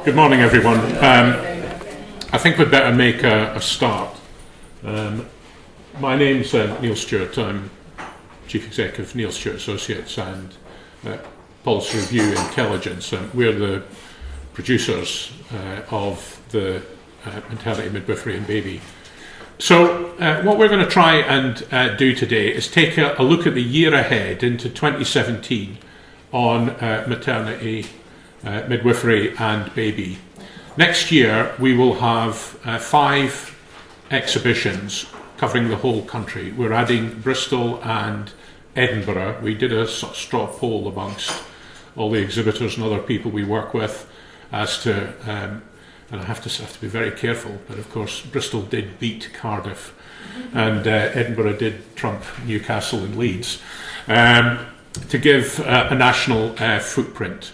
Good morning, everyone. I think we'd better make a start. My name's Neil Stewart. I'm Chief Executive of Neil Stewart Associates and Policy Review Intelligence. We're the producers of the Maternity, Midwifery and Baby. So what we're going to try and do today is take a look at the year ahead into 2017 on maternity, midwifery and baby. Next year we will have 5 exhibitions covering the whole country. We're adding Bristol and Edinburgh. We did a sort of straw poll amongst all the exhibitors and other people we work with as to, and I have to be very careful, but of course Bristol did beat Cardiff and Edinburgh did trump Newcastle and Leeds, to give a national footprint.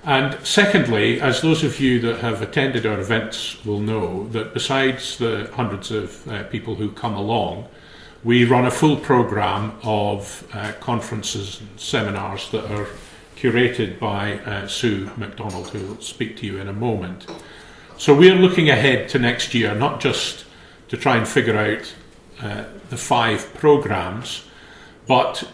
And secondly, as those of you that have attended our events will know, that besides the hundreds of people who come along, we run a full programme of conferences and seminars that are curated by Sue Macdonald, who will speak to you in a moment. So we're looking ahead to next year, not just to try and figure out the 5 programmes, but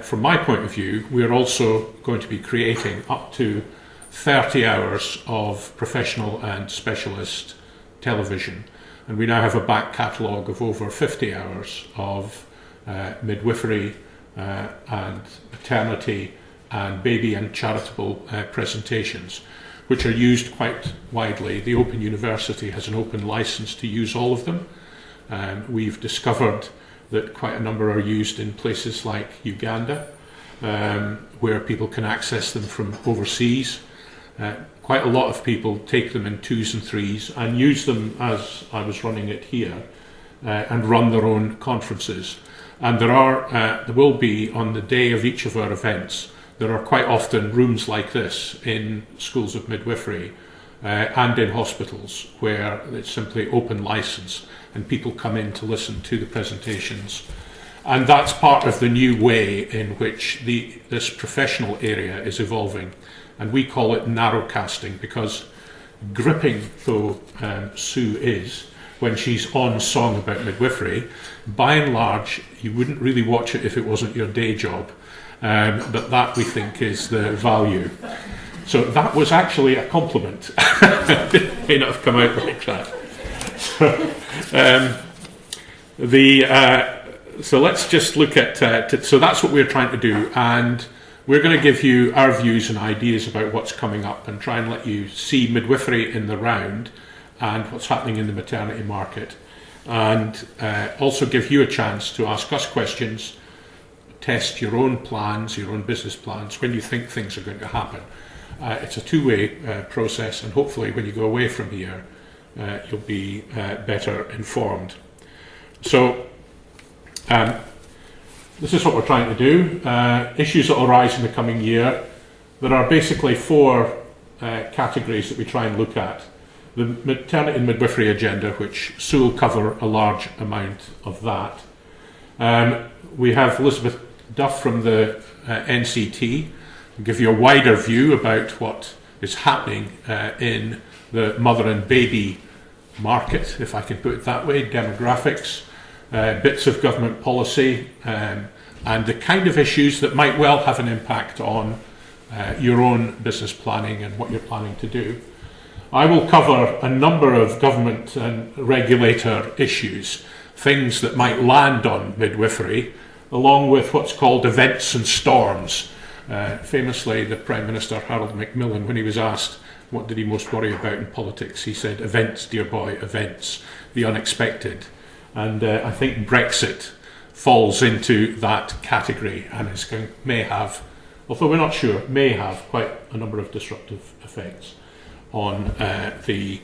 from my point of view, we're also going to be creating up to 30 hours of professional and specialist television, and we now have a back catalogue of over 50 hours of midwifery and maternity and baby and charitable presentations, which are used quite widely. The Open University has an open licence to use all of them. We've discovered that quite a number are used in places like Uganda, where people can access them from overseas. Quite a lot of people take them in 2s and 3s and use them as I was running it here, and run their own conferences. And there will be, on the day of each of our events, there are quite often rooms like this in schools of midwifery and in hospitals where it's simply open licence and people come in to listen to the presentations. And that's part of the new way in which this professional area is evolving. And we call it narrowcasting, because gripping though Sue is when she's on song about midwifery, by and large you wouldn't really watch it if it wasn't your day job, but that we think is the value. So that was actually a compliment. It may not have come out like that. So let's just look at, so that's what we're trying to do, and we're going to give you our views and ideas about what's coming up and try and let you see midwifery in the round and what's happening in the maternity market, and also give you a chance to ask us questions, test your own plans, your own business plans, when you think things are going to happen. It's a two-way process, and hopefully when you go away from here you'll be better informed. So this is what we're trying to do. Issues that will arise in the coming year. There are basically 4 categories that we try and look at. The maternity and midwifery agenda, which Sue will cover a large amount of that. We have Elizabeth Duff from the NCT, will give you a wider view about what is happening in the mother and baby market, if I can put it that way, demographics, bits of government policy, and the kind of issues that might well have an impact on your own business planning and what you're planning to do. I will cover a number of government and regulator issues, things that might land on midwifery, along with what's called events and storms. Famously, the Prime Minister, Harold Macmillan, when he was asked what did he most worry about in politics, he said, "Events, dear boy, events, the unexpected." And I think Brexit falls into that category and may have, although we're not sure, may have quite a number of disruptive effects on the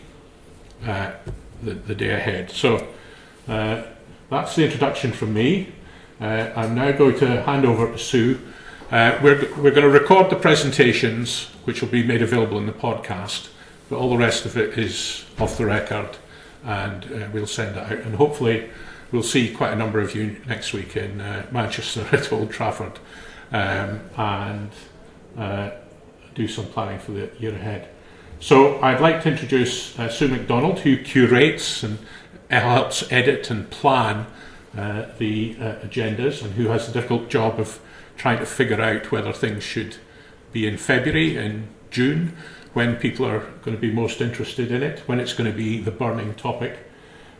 day ahead. So that's the introduction from me. I'm now going to hand over to Sue. We're going to record the presentations, which will be made available in the podcast, but all the rest of it is off the record, and we'll send it out, and hopefully we'll see quite a number of you next week in Manchester at Old Trafford, and do some planning for the year ahead. So I'd like to introduce Sue Macdonald, who curates and helps edit and plan the agendas, and who has the difficult job of trying to figure out whether things should be in February, in June, when people are going to be most interested in it, when it's going to be the burning topic.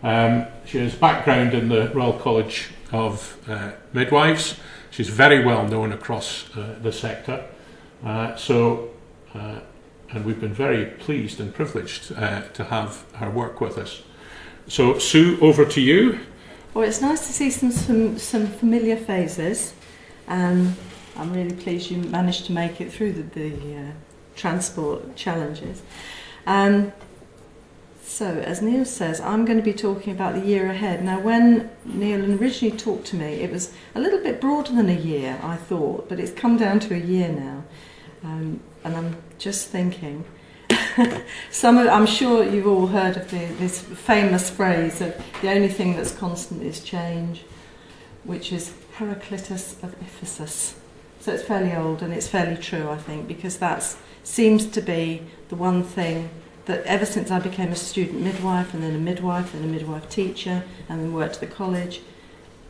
She has background in the Royal College of Midwives. She's very well known across the sector. And we've been very pleased and privileged to have her work with us. So, Sue, over to you. Well, it's nice to see some familiar faces. I'm really pleased you managed to make it through the transport challenges. So, as Neil says, I'm going to be talking about the year ahead. Now, when Neil originally talked to me, it was a little bit broader than a year, I thought, but it's come down to a year now. And I'm just thinking, I'm sure you've all heard of this famous phrase of the only thing that's constant is change, which is Heraclitus of Ephesus. So it's fairly old, and it's fairly true, I think, because that seems to be the one thing that ever since I became a student midwife, and then a midwife teacher, and then worked at the college,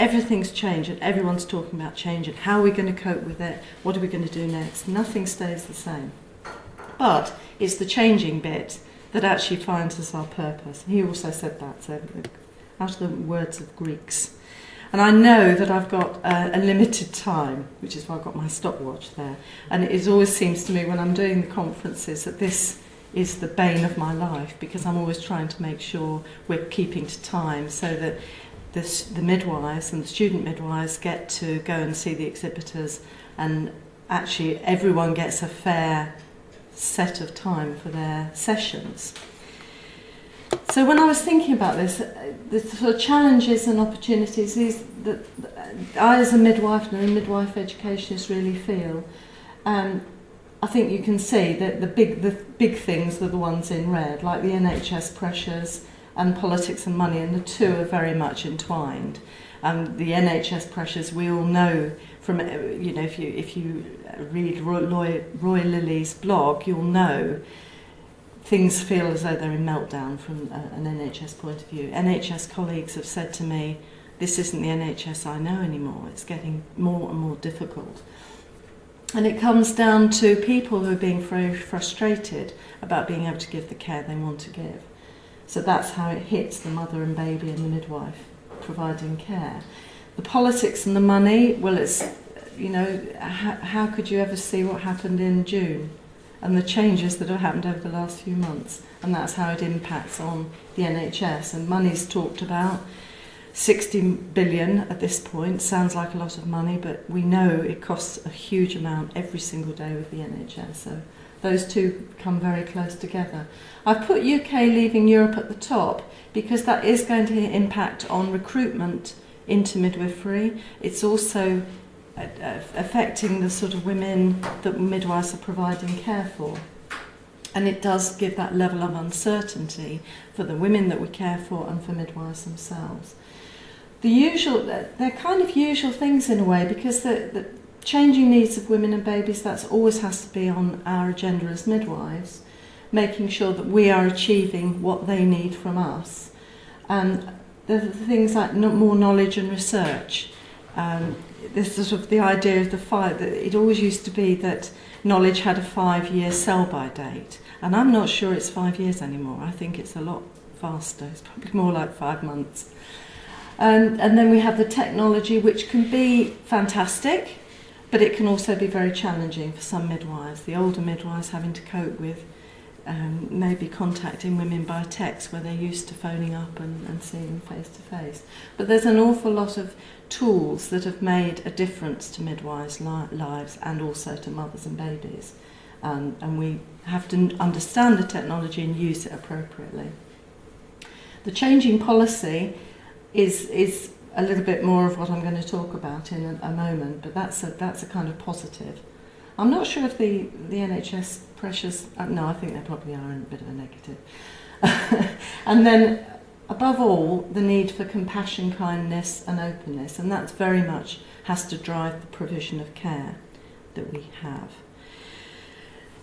everything's changed, and everyone's talking about change and how are we going to cope with it, what are we going to do next. Nothing stays the same. But it's the changing bit that actually finds us our purpose. He also said that, so out of the words of Greeks. And I know that I've got a limited time, which is why I've got my stopwatch there. And it always seems to me when I'm doing the conferences that this is the bane of my life, because I'm always trying to make sure we're keeping to time so that the midwives and the student midwives get to go and see the exhibitors, and actually everyone gets a fair set of time for their sessions. So when I was thinking about this, the sort of challenges and opportunities is that I, as a midwife and a midwife educationist, really feel. I think you can see that the big things are the ones in red, like the NHS pressures and politics and money, and the two are very much entwined. The NHS pressures, we all know from, if you read Roy Lilly's blog, you'll know things feel as though they're in meltdown from an NHS point of view. NHS colleagues have said to me, this isn't the NHS I know anymore, it's getting more and more difficult. And it comes down to people who are being very frustrated about being able to give the care they want to give. So that's how it hits the mother and baby and the midwife providing care. The politics and the money, well, it's, how could you ever see what happened in June and the changes that have happened over the last few months? And that's how it impacts on the NHS. And money's talked about. 60 billion at this point sounds like a lot of money, but we know it costs a huge amount every single day with the NHS. So those two come very close together. I've put UK leaving Europe at the top because that is going to impact on recruitment into midwifery. It's also affecting the sort of women that midwives are providing care for. And it does give that level of uncertainty for the women that we care for and for midwives themselves. They're kind of usual things in a way, because the changing needs of women and babies, that's always has to be on our agenda as midwives, making sure that we are achieving what they need from us. And there's things like more knowledge and research. There's sort of the idea of that it always used to be that knowledge had a 5-year sell-by date, and I'm not sure it's 5 years anymore. I think it's a lot faster. It's probably more like 5 months. And then we have the technology, which can be fantastic, but it can also be very challenging for some midwives. The older midwives having to cope with maybe contacting women by text, where they're used to phoning up and seeing them face to face. But there's an awful lot of tools that have made a difference to midwives' lives and also to mothers and babies. And we have to understand the technology and use it appropriately. The changing policy is a little bit more of what I'm going to talk about in a moment, but that's a kind of positive. I'm not sure if the NHS pressures, no, I think they probably are a bit of a negative. And then, above all, the need for compassion, kindness and openness, and that very much has to drive the provision of care that we have.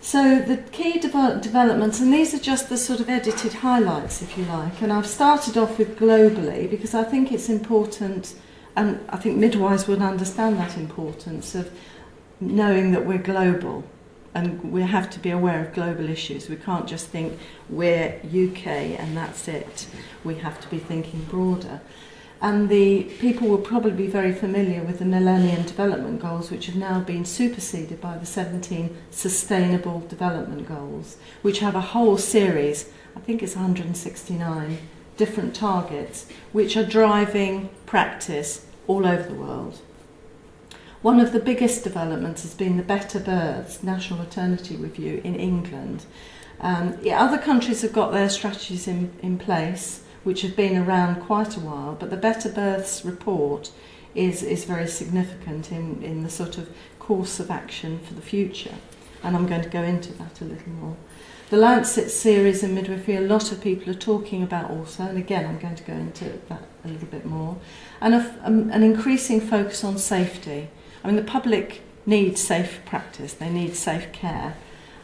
So the key developments, and these are just the sort of edited highlights, if you like, and I've started off with globally because I think it's important, and I think midwives would understand that importance of knowing that we're global and we have to be aware of global issues. We can't just think we're UK and that's it. We have to be thinking broader. And the people will probably be very familiar with the Millennium Development Goals, which have now been superseded by the 17 Sustainable Development Goals, which have a whole series, I think it's 169 different targets, which are driving practice all over the world. One of the biggest developments has been the Better Births National Maternity Review in England. Other countries have got their strategies in place, which have been around quite a while, but the Better Births report is very significant in the sort of course of action for the future, and I'm going to go into that a little more. The Lancet series in midwifery, a lot of people are talking about also, and again I'm going to go into that a little bit more, and an increasing focus on safety. I mean, the public needs safe practice, they need safe care,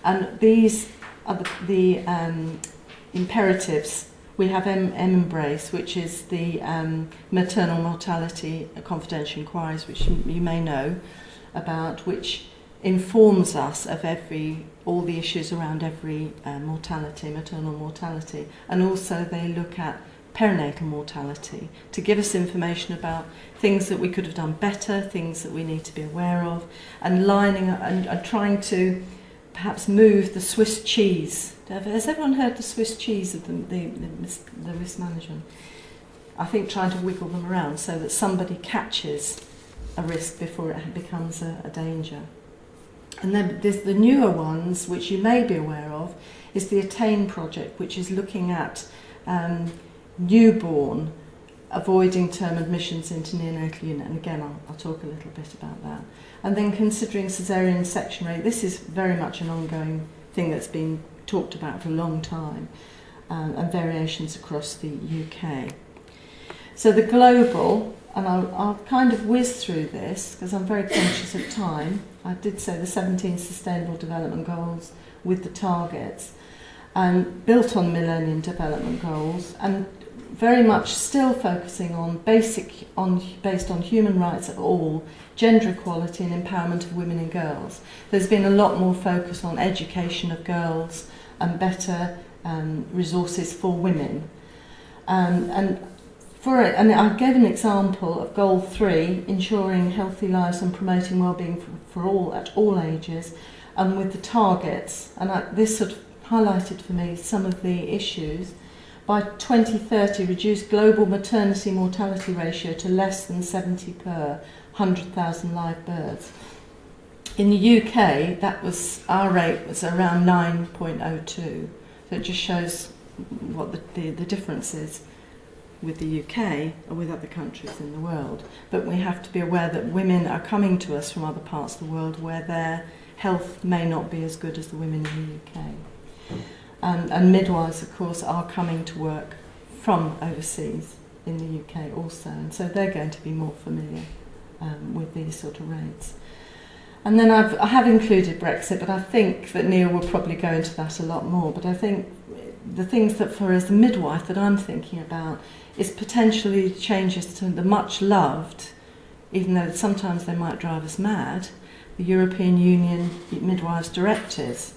and these are the imperatives. We have Embrace, which is the maternal mortality confidential inquiries, which you may know about, which informs us of all the issues around every mortality, maternal mortality, and also they look at perinatal mortality to give us information about things that we could have done better, things that we need to be aware of, and lining up and trying to perhaps move the Swiss cheese. Has everyone heard the Swiss cheese of the risk management? I think trying to wiggle them around so that somebody catches a risk before it becomes a danger. And then there's the newer ones, which you may be aware of, is the Attain project, which is looking at newborn avoiding term admissions into neonatal unit. And again, I'll talk a little bit about that. And then considering caesarean section rate, this is very much an ongoing thing that's been talked about for a long time, and variations across the UK. So the global, and I'll kind of whiz through this because I'm very conscious of time. I did say the 17 Sustainable Development Goals with the targets, and built on Millennium Development Goals, and very much still focusing on based on human rights of all, gender equality and empowerment of women and girls. There's been a lot more focus on education of girls and better resources for women. And I gave an example of Goal 3, ensuring healthy lives and promoting well-being for all at all ages, and with the targets. And this sort of highlighted for me some of the issues. By 2030, reduce global maternity mortality ratio to less than 70 per 100,000 live births. In the UK, our rate was around 9.02. So it just shows what the difference is with the UK or with other countries in the world. But we have to be aware that women are coming to us from other parts of the world where their health may not be as good as the women in the UK. And midwives, of course, are coming to work from overseas in the UK also, and so they're going to be more familiar with these sort of rates. And then I have included Brexit, but I think that Neil will probably go into that a lot more. But I think the things that for as a midwife that I'm thinking about is potentially changes to the much loved, even though sometimes they might drive us mad, the European Union Midwives Directives,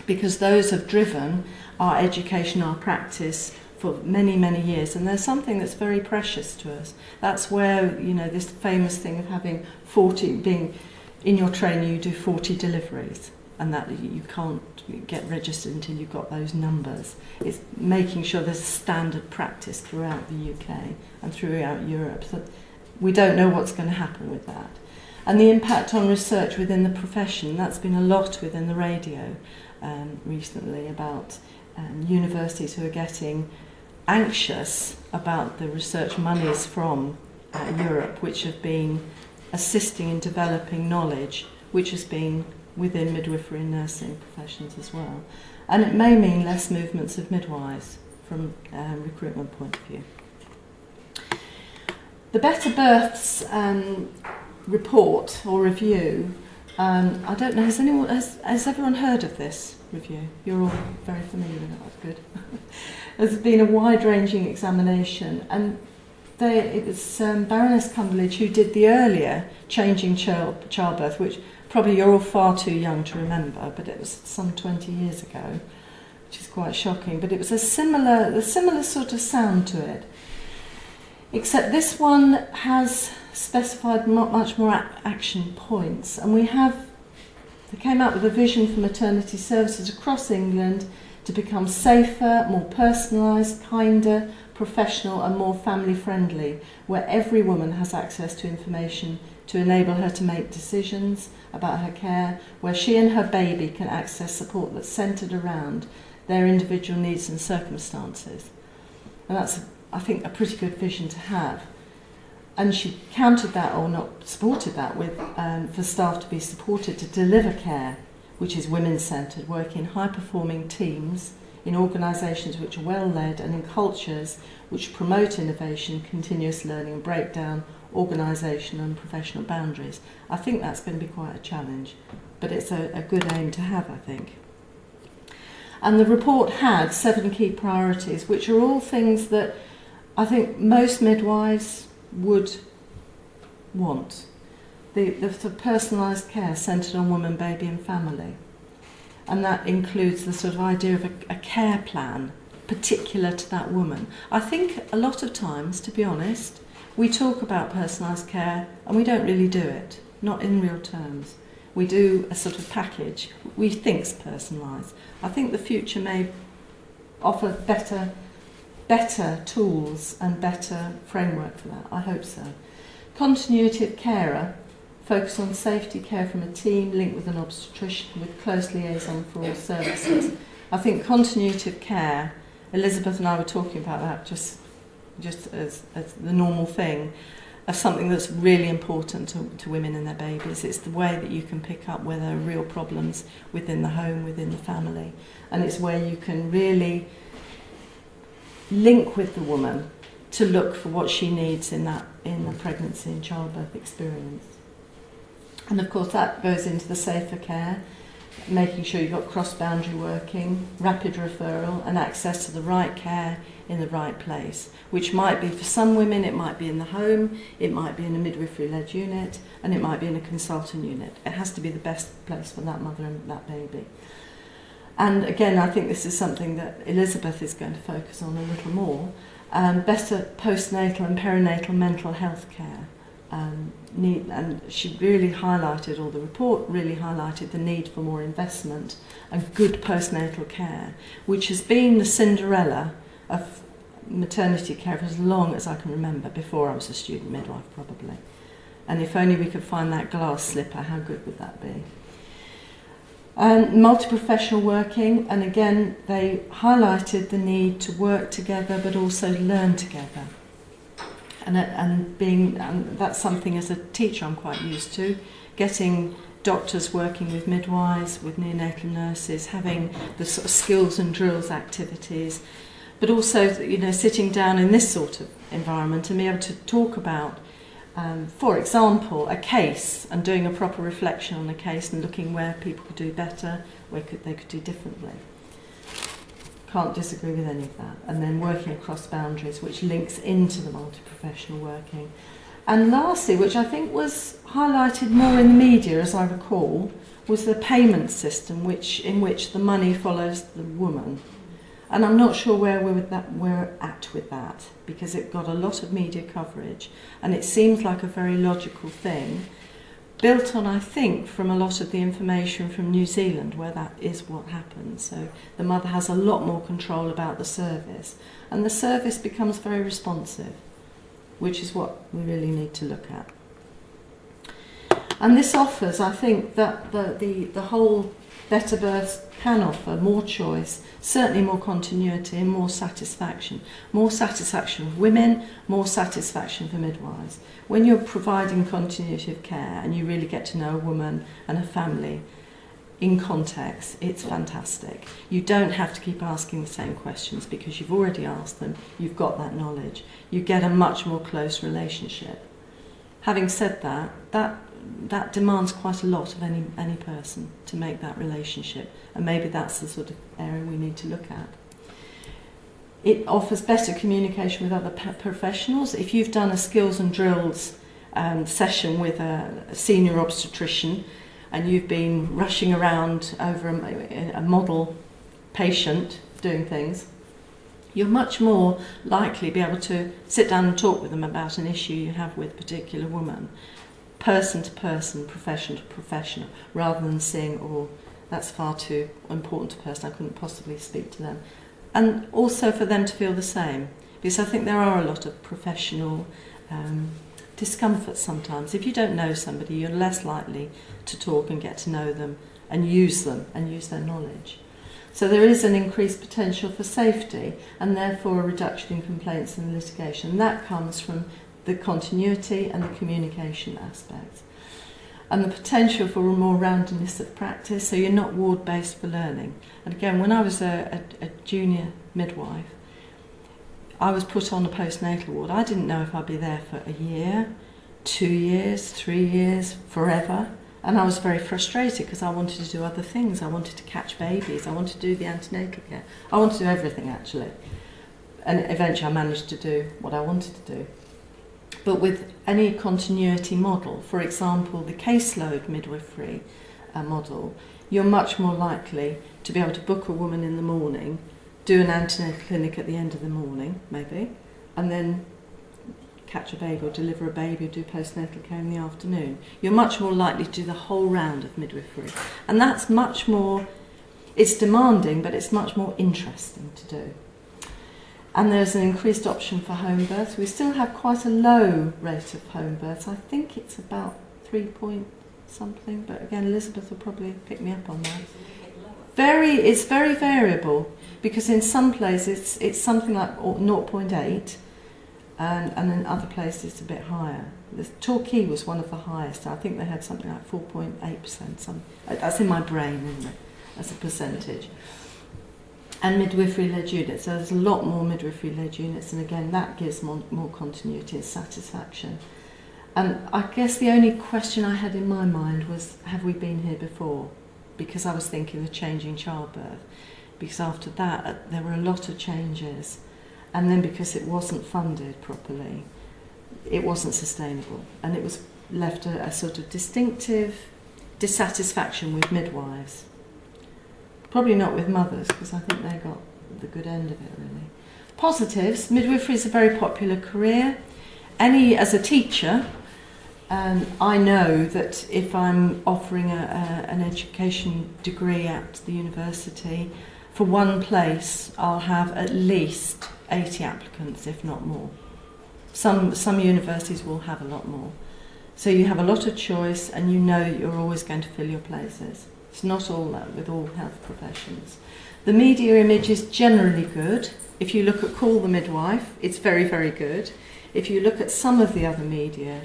because those have driven our education, our practice for many, many years, and there's something that's very precious to us. That's where, this famous thing of having 40, being in your training you do 40 deliveries, and that you can't get registered until you've got those numbers. It's making sure there's a standard practice throughout the UK and throughout Europe. So we don't know what's going to happen with that. And the impact on research within the profession, that's been a lot within the radio recently about universities who are getting anxious about the research monies from Europe, which have been assisting in developing knowledge, which has been within midwifery and nursing professions as well. And it may mean less movements of midwives from a recruitment point of view. The Better Births report or review I don't know, has everyone heard of this review? You're all very familiar with it, that's good. There's been a wide-ranging examination, and it was Baroness Cumberledge who did the earlier Changing Childbirth, which probably you're all far too young to remember, but it was some 20 years ago, which is quite shocking. But it was a similar sort of sound to it, except this one has specified much more action points, and they came out with a vision for maternity services across England to become safer, more personalised, kinder, professional and more family friendly, where every woman has access to information to enable her to make decisions about her care, where she and her baby can access support that's centred around their individual needs and circumstances. And that's, I think, a pretty good vision to have. And she countered that, or not supported that, with for staff to be supported to deliver care, which is women-centred, working in high-performing teams, in organisations which are well-led, and in cultures which promote innovation, continuous learning, and break down organisational and professional boundaries. I think that's going to be quite a challenge, but it's a good aim to have, I think. And the report had 7 key priorities, which are all things that I think most midwives would want. The personalised care centred on woman, baby and family. And that includes the sort of idea of a care plan particular to that woman. I think a lot of times, to be honest, we talk about personalised care and we don't really do it, not in real terms. We do a sort of package we think's personalised. I think the future may offer better tools and better framework for that. I hope so. Continuity of carer, focus on safety care from a team linked with an obstetrician with close liaison for all services. I think continuity of care, Elizabeth and I were talking about that just as the normal thing, of something that's really important to women and their babies. It's the way that you can pick up where there are real problems within the home, within the family, and it's where you can really link with the woman to look for what she needs in the pregnancy and childbirth experience. And of course that goes into the safer care, making sure you've got cross-boundary working, rapid referral and access to the right care in the right place, which might be, for some women, it might be in the home, it might be in a midwifery-led unit, and it might be in a consultant unit. It has to be the best place for that mother and that baby. And again, I think this is something that Elizabeth is going to focus on a little more, better postnatal and perinatal mental health care. And she really highlighted, or the report really highlighted, the need for more investment and good postnatal care, which has been the Cinderella of maternity care for as long as I can remember, before I was a student midwife probably. And if only we could find that glass slipper, how good would that be? Multi-professional working, and again they highlighted the need to work together but also learn together. And that's something as a teacher I'm quite used to, getting doctors working with midwives, with neonatal nurses, having the sort of skills and drills activities, but also, sitting down in this sort of environment and be able to talk about, for example, a case, and doing a proper reflection on a case and looking where people could do better, where they could do differently. Can't disagree with any of that. And then working across boundaries, which links into the multi-professional working. And lastly, which I think was highlighted more in the media, as I recall, was the payment system, in which the money follows the woman. And I'm not sure where we're at with that, because it got a lot of media coverage, and it seems like a very logical thing, built on, I think, from a lot of the information from New Zealand, where that is what happens. So the mother has a lot more control about the service, and the service becomes very responsive, which is what we really need to look at. And this offers, I think, that the whole Better Births can offer more choice, certainly more continuity and more satisfaction. More satisfaction for women, more satisfaction for midwives. When you're providing continuity of care and you really get to know a woman and her family in context, it's fantastic. You don't have to keep asking the same questions because you've already asked them, you've got that knowledge. You get a much more close relationship. Having said that that demands quite a lot of any person to make that relationship, and maybe that's the sort of area we need to look at. It offers better communication with other professionals. If you've done a skills and drills session with a senior obstetrician and you've been rushing around over a model patient doing things, you're much more likely to be able to sit down and talk with them about an issue you have with a particular woman, person to person, profession to professional, rather than saying, oh, that's far too important a person, I couldn't possibly speak to them. And also for them to feel the same, because I think there are a lot of professional discomfort sometimes. If you don't know somebody, you're less likely to talk and get to know them and use their knowledge. So there is an increased potential for safety and therefore a reduction in complaints and litigation. That comes from the continuity and the communication aspects. And the potential for a more roundedness of practice, so you're not ward-based for learning. And again, when I was a junior midwife, I was put on a postnatal ward. I didn't know if I'd be there for a year, 2 years, 3 years, forever. And I was very frustrated because I wanted to do other things. I wanted to catch babies. I wanted to do the antenatal care. I wanted to do everything, actually. And eventually I managed to do what I wanted to do. But with any continuity model, for example, the caseload midwifery model, you're much more likely to be able to book a woman in the morning, do an antenatal clinic at the end of the morning, maybe, and then catch a baby or deliver a baby or do postnatal care in the afternoon. You're much more likely to do the whole round of midwifery. And that's much more, it's demanding, but it's much more interesting to do. And there's an increased option for home births. We still have quite a low rate of home births. I think it's about 3 point something, but again, Elizabeth will probably pick me up on that. It's very variable, because in some places it's something like 0.8, and in other places it's a bit higher. Torquay was one of the highest. I think they had something like 4.8%. That's in my brain, isn't it, as a percentage. And midwifery-led units. So there's a lot more midwifery-led units, and again, that gives more continuity and satisfaction. And I guess the only question I had in my mind was, have we been here before? Because I was thinking of changing childbirth. Because after that, there were a lot of changes. And then because it wasn't funded properly, it wasn't sustainable. And it was left a sort of distinctive dissatisfaction with midwives. Probably not with mothers, because I think they got the good end of it, really. Positives: midwifery is a very popular career. As a teacher, I know that if I'm offering an education degree at the university, for one place I'll have at least 80 applicants, if not more. Some universities will have a lot more. So you have a lot of choice, and you know you're always going to fill your places. It's not all that with all health professions. The media image is generally good. If you look at Call the Midwife, it's very, very good. If you look at some of the other media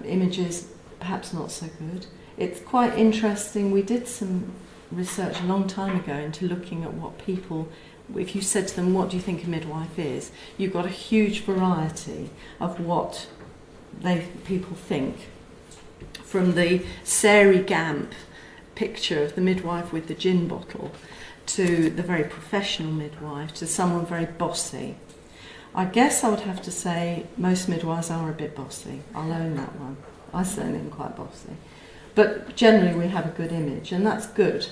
images, perhaps not so good. It's quite interesting. We did some research a long time ago into looking at what people, if you said to them, what do you think a midwife is? You got a huge variety of what people think. From the Sarah Gamp picture of the midwife with the gin bottle, to the very professional midwife, to someone very bossy. I guess I would have to say most midwives are a bit bossy. I'll own that one. I certainly am quite bossy. But generally we have a good image, and that's good.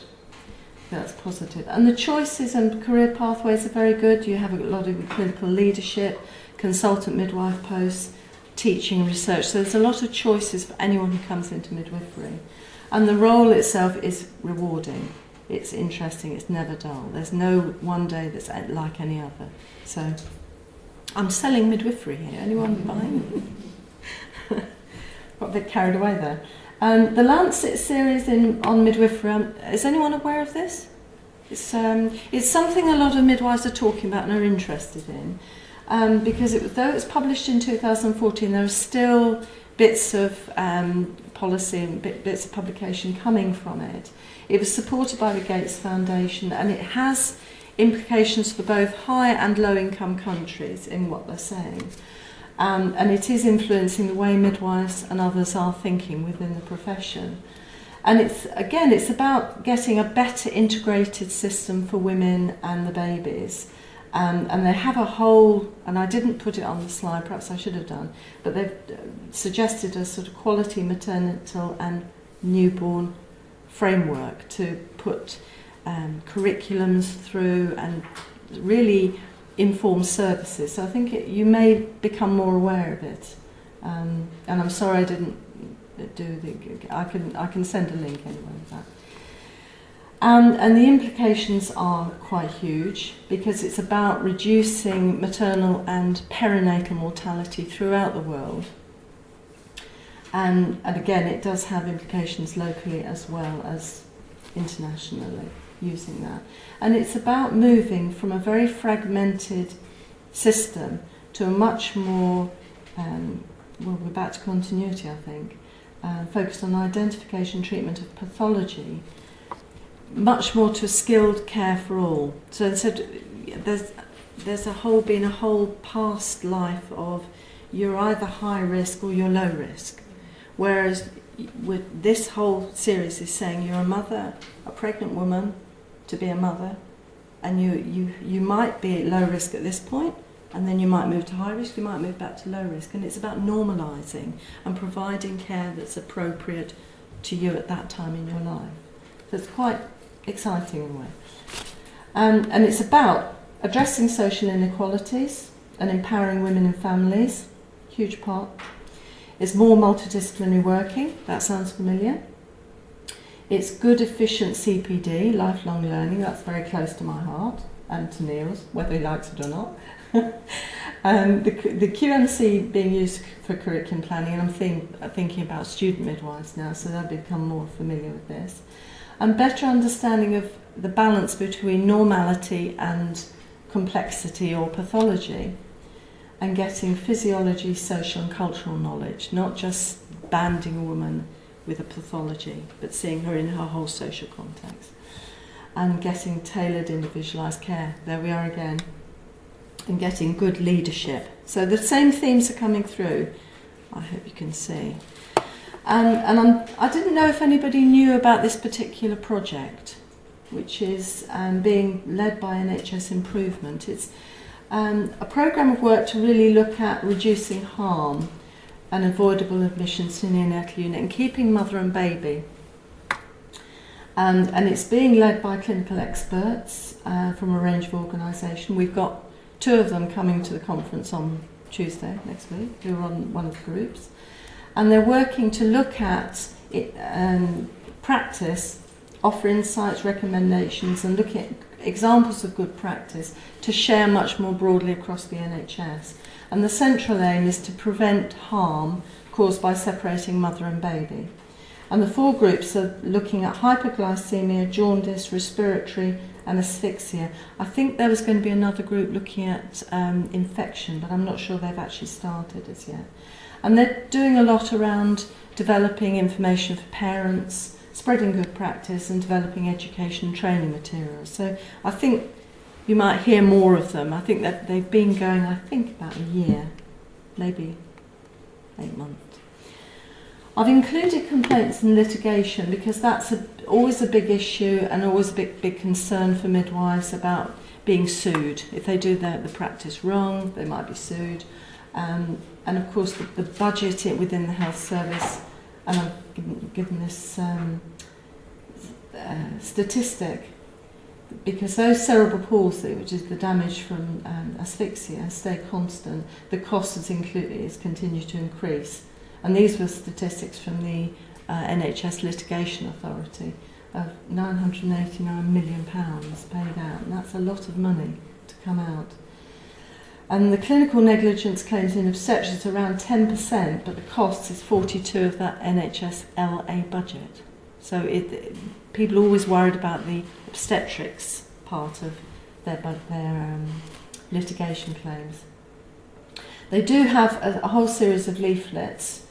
That's positive. And the choices and career pathways are very good. You have a lot of clinical leadership, consultant midwife posts, teaching and research. So there's a lot of choices for anyone who comes into midwifery. And the role itself is rewarding. It's interesting, it's never dull. There's no one day that's like any other. So I'm selling midwifery here. Anyone buying? Got a bit carried away there. The Lancet series on midwifery, is anyone aware of this? It's something a lot of midwives are talking about and are interested in. Because though it was published in 2014, there are still bits of policy and bits of publication coming from it. It was supported by the Gates Foundation, and it has implications for both high and low income countries in what they're saying. and it is influencing the way midwives and others are thinking within the profession. And it's about getting a better integrated system for women and the babies. And they have a whole, and I didn't put it on the slide, perhaps I should have done, but they've suggested a sort of quality maternal and newborn framework to put curriculums through and really inform services. So I think you may become more aware of it. And I'm sorry I didn't I can send a link anyway with that. And the implications are quite huge because it's about reducing maternal and perinatal mortality throughout the world. And again, it does have implications locally as well as internationally using that. And it's about moving from a very fragmented system to a much more, we're back to continuity, I think, focused on identification and treatment of pathology, much more to skilled care for all. So there's been a whole past life of you're either high risk or you're low risk. Whereas with this whole series is saying you're a mother, a pregnant woman, to be a mother, and you might be at low risk at this point, and then you might move to high risk, you might move back to low risk, and it's about normalising and providing care that's appropriate to you at that time in your life. So it's quite exciting in a way. And it's about addressing social inequalities and empowering women and families, huge part. It's more multidisciplinary working, that sounds familiar. It's good, efficient CPD, lifelong learning, that's very close to my heart, and to Neil's, whether he likes it or not. The QMC being used for curriculum planning, and I'm thinking about student midwives now, so they'll become more familiar with this. And better understanding of the balance between normality and complexity or pathology, and getting physiology, social and cultural knowledge, not just banding a woman with a pathology, but seeing her in her whole social context. And getting tailored, individualised care, there we are again, and getting good leadership. So the same themes are coming through, I hope you can see. I didn't know if anybody knew about this particular project, which is being led by NHS Improvement. It's a programme of work to really look at reducing harm and avoidable admissions to neonatal unit and keeping mother and baby. And it's being led by clinical experts from a range of organisations. We've got 2 of them coming to the conference on Tuesday next week, who are on one of the groups. And they're working to look at it, practice, offer insights, recommendations, and look at examples of good practice to share much more broadly across the NHS. And the central aim is to prevent harm caused by separating mother and baby. And the 4 groups are looking at hypoglycemia, jaundice, respiratory and asphyxia. I think there was going to be another group looking at infection, but I'm not sure they've actually started as yet. And they're doing a lot around developing information for parents, spreading good practice and developing education and training materials. So I think you might hear more of them. I think that they've been going, about a year, maybe 8 months. I've included complaints and litigation because that's always a big issue and always a big concern for midwives about being sued. If they do the practice wrong, they might be sued. And of course the budget within the health service, and I've given this statistic, because those cerebral palsy, which is the damage from asphyxia, stay constant, the cost has continued to increase. And these were statistics from the NHS Litigation Authority of £989 million paid out, and that's a lot of money to come out. And the clinical negligence claims in obstetrics are around 10%, but the cost is 42% of that NHS LA budget. So people are always worried about the obstetrics part of their litigation claims. They do have a whole series of leaflets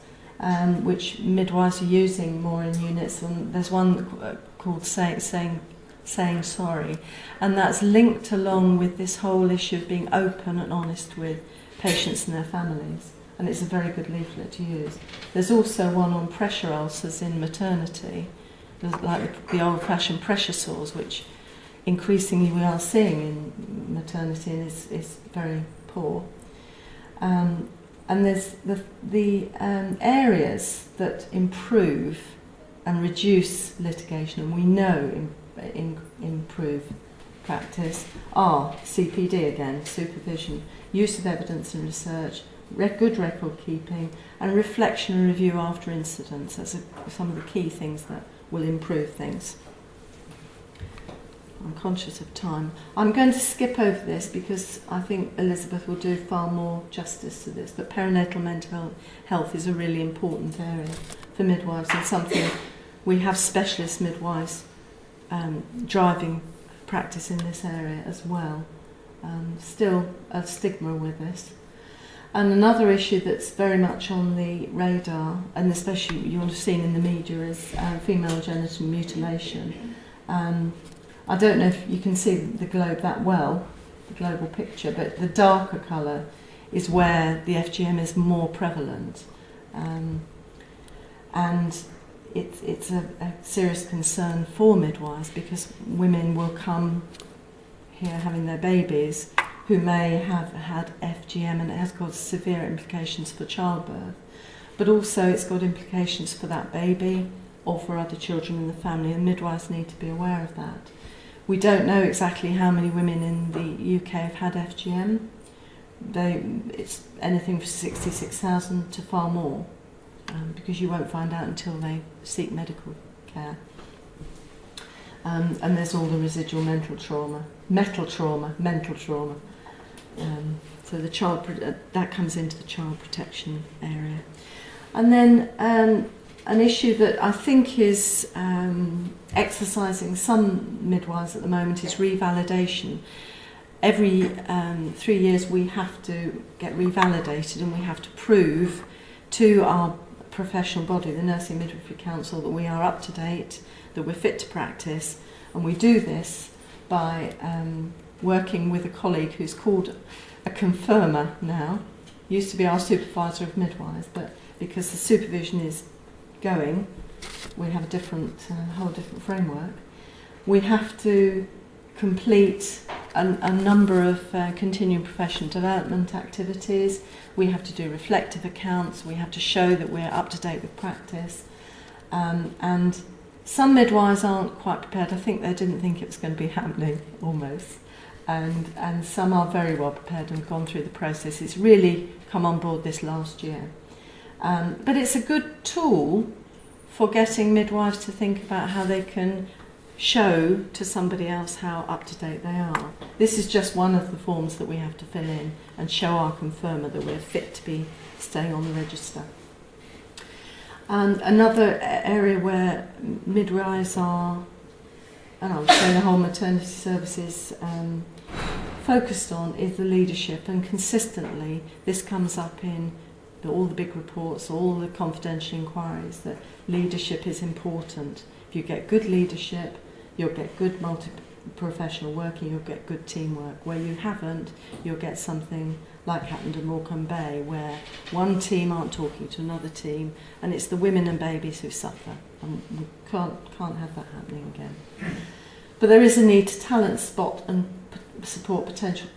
which midwives are using more in units, and there's one called saying sorry, and that's linked along with this whole issue of being open and honest with patients and their families. and it's a very good leaflet to use. There's also one on pressure ulcers in maternity, like the old-fashioned pressure sores, which increasingly we are seeing in maternity and is very poor. And there's the areas that improve and reduce litigation, and we know improve practice, are CPD again, supervision, use of evidence and research, good record keeping, and reflection and review after incidents. That's some of the key things that will improve things. I'm conscious of time. I'm going to skip over this because I think Elizabeth will do far more justice to this, but perinatal mental health is a really important area for midwives, and something we have specialist midwives driving practice in this area as well. Still a stigma with this. And another issue that's very much on the radar, and especially you would have seen in the media, is female genital mutilation. I don't know if you can see the globe that well, the global picture, but the darker colour is where the FGM is more prevalent. And it's a serious concern for midwives, because women will come here having their babies who may have had FGM, and it has got severe implications for childbirth, but also it's got implications for that baby or for other children in the family, and midwives need to be aware of that. We don't know exactly how many women in the UK have had FGM. It's anything from 66,000 to far more, because you won't find out until they seek medical care. And there's all the residual mental trauma. So the that comes into the child protection area. And then an issue that I think is exercising some midwives at the moment is revalidation. Every 3 years we have to get revalidated, and we have to prove to our professional body, the Nursing Midwifery Council, that we are up to date, that we're fit to practice, and we do this by working with a colleague who's called a confirmer now. Used to be our supervisor of midwives, but because the supervision is going, we have a whole different framework. We have to complete a number of continuing professional development activities. We have to do reflective accounts. We have to show that we're up to date with practice. And some midwives aren't quite prepared. I think they didn't think it was going to be happening, almost. And some are very well prepared and gone through the process. It's really come on board this last year. But it's a good tool for getting midwives to think about how they can show to somebody else how up to date they are. This is just one of the forms that we have to fill in and show our confirmer that we're fit to be staying on the register. And another area where midwives are, and I would say the whole maternity service is focused on, is the leadership, and consistently this comes up in all the big reports, all the confidential inquiries, that leadership is important. If you get good leadership, you'll get good multi-professional working, you'll get good teamwork. Where you haven't, you'll get something like happened in Morecambe Bay, where one team aren't talking to another team, and it's the women and babies who suffer, and we can't have that happening again. But there is a need to talent spot and support potential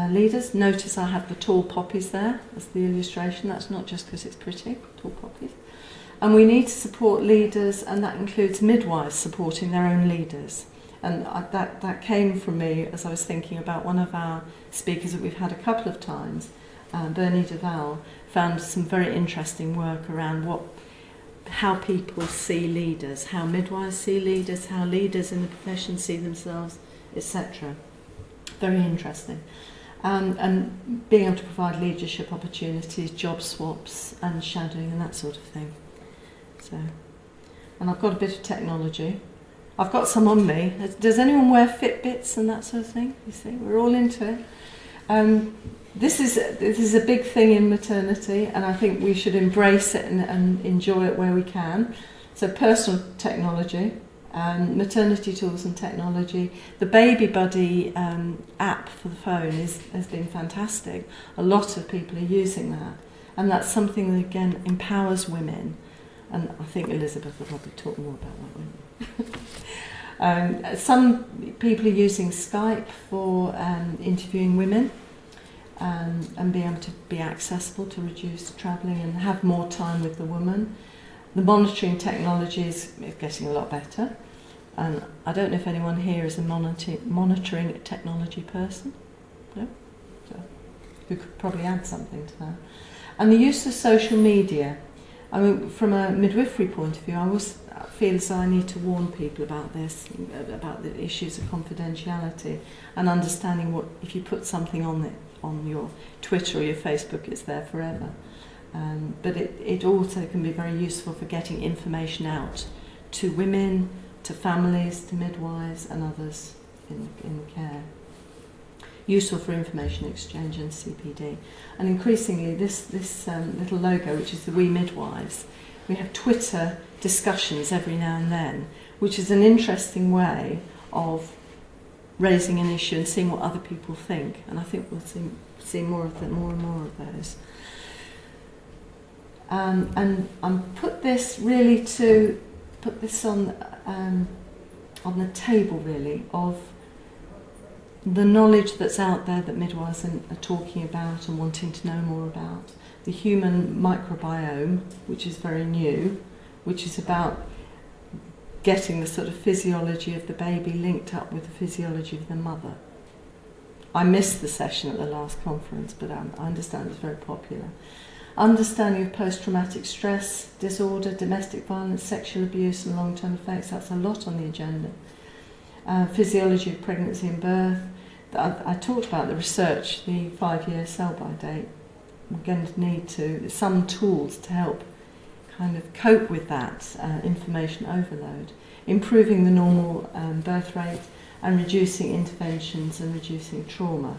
leaders. Notice I have the tall poppies there as the illustration. That's not just because it's pretty, tall poppies. And we need to support leaders, and that includes midwives supporting their own leaders. And that came from me as I was thinking about one of our speakers that we've had a couple of times, Bernie Duval, found some very interesting work around how people see leaders, how midwives see leaders, how leaders in the profession see themselves, etc. Very interesting. And being able to provide leadership opportunities, job swaps and shadowing and that sort of thing. So, and I've got a bit of technology. I've got some on me. Does anyone wear Fitbits and that sort of thing? You see, we're all into it. This is a big thing in maternity, and I think we should embrace it and enjoy it where we can. So personal technology, maternity tools and technology. The Baby Buddy app for the phone has been fantastic. A lot of people are using that. And that's something that, again, empowers women. And I think Elizabeth will probably talk more about that, won't you? Some people are using Skype for interviewing women and being able to be accessible to reduce travelling and have more time with the woman. The monitoring technology is getting a lot better. And I don't know if anyone here is a monitoring technology person. No? So we could probably add something to that. And the use of social media. I mean, from a midwifery point of view, I always feel as though I need to warn people about this, about the issues of confidentiality and understanding what, if you put something on your Twitter or your Facebook, it's there forever. But it also can be very useful for getting information out to women, to families, to midwives and others in care. Useful for information exchange and CPD. And increasingly this little logo, which is the We Midwives, we have Twitter discussions every now and then, which is an interesting way of raising an issue and seeing what other people think. And I think we'll see more and more of those. And put this on the table really of the knowledge that's out there that midwives are talking about and wanting to know more about. The human microbiome, which is very new, which is about getting the sort of physiology of the baby linked up with the physiology of the mother. I missed the session at the last conference, but I understand it's very popular. Understanding of post-traumatic stress disorder, domestic violence, sexual abuse and long-term effects, that's a lot on the agenda. Physiology of pregnancy and birth. I talked about the research, the 5-year sell-by date. We're going to need some tools to help kind of cope with that information overload. Improving the normal birth rate and reducing interventions and reducing trauma.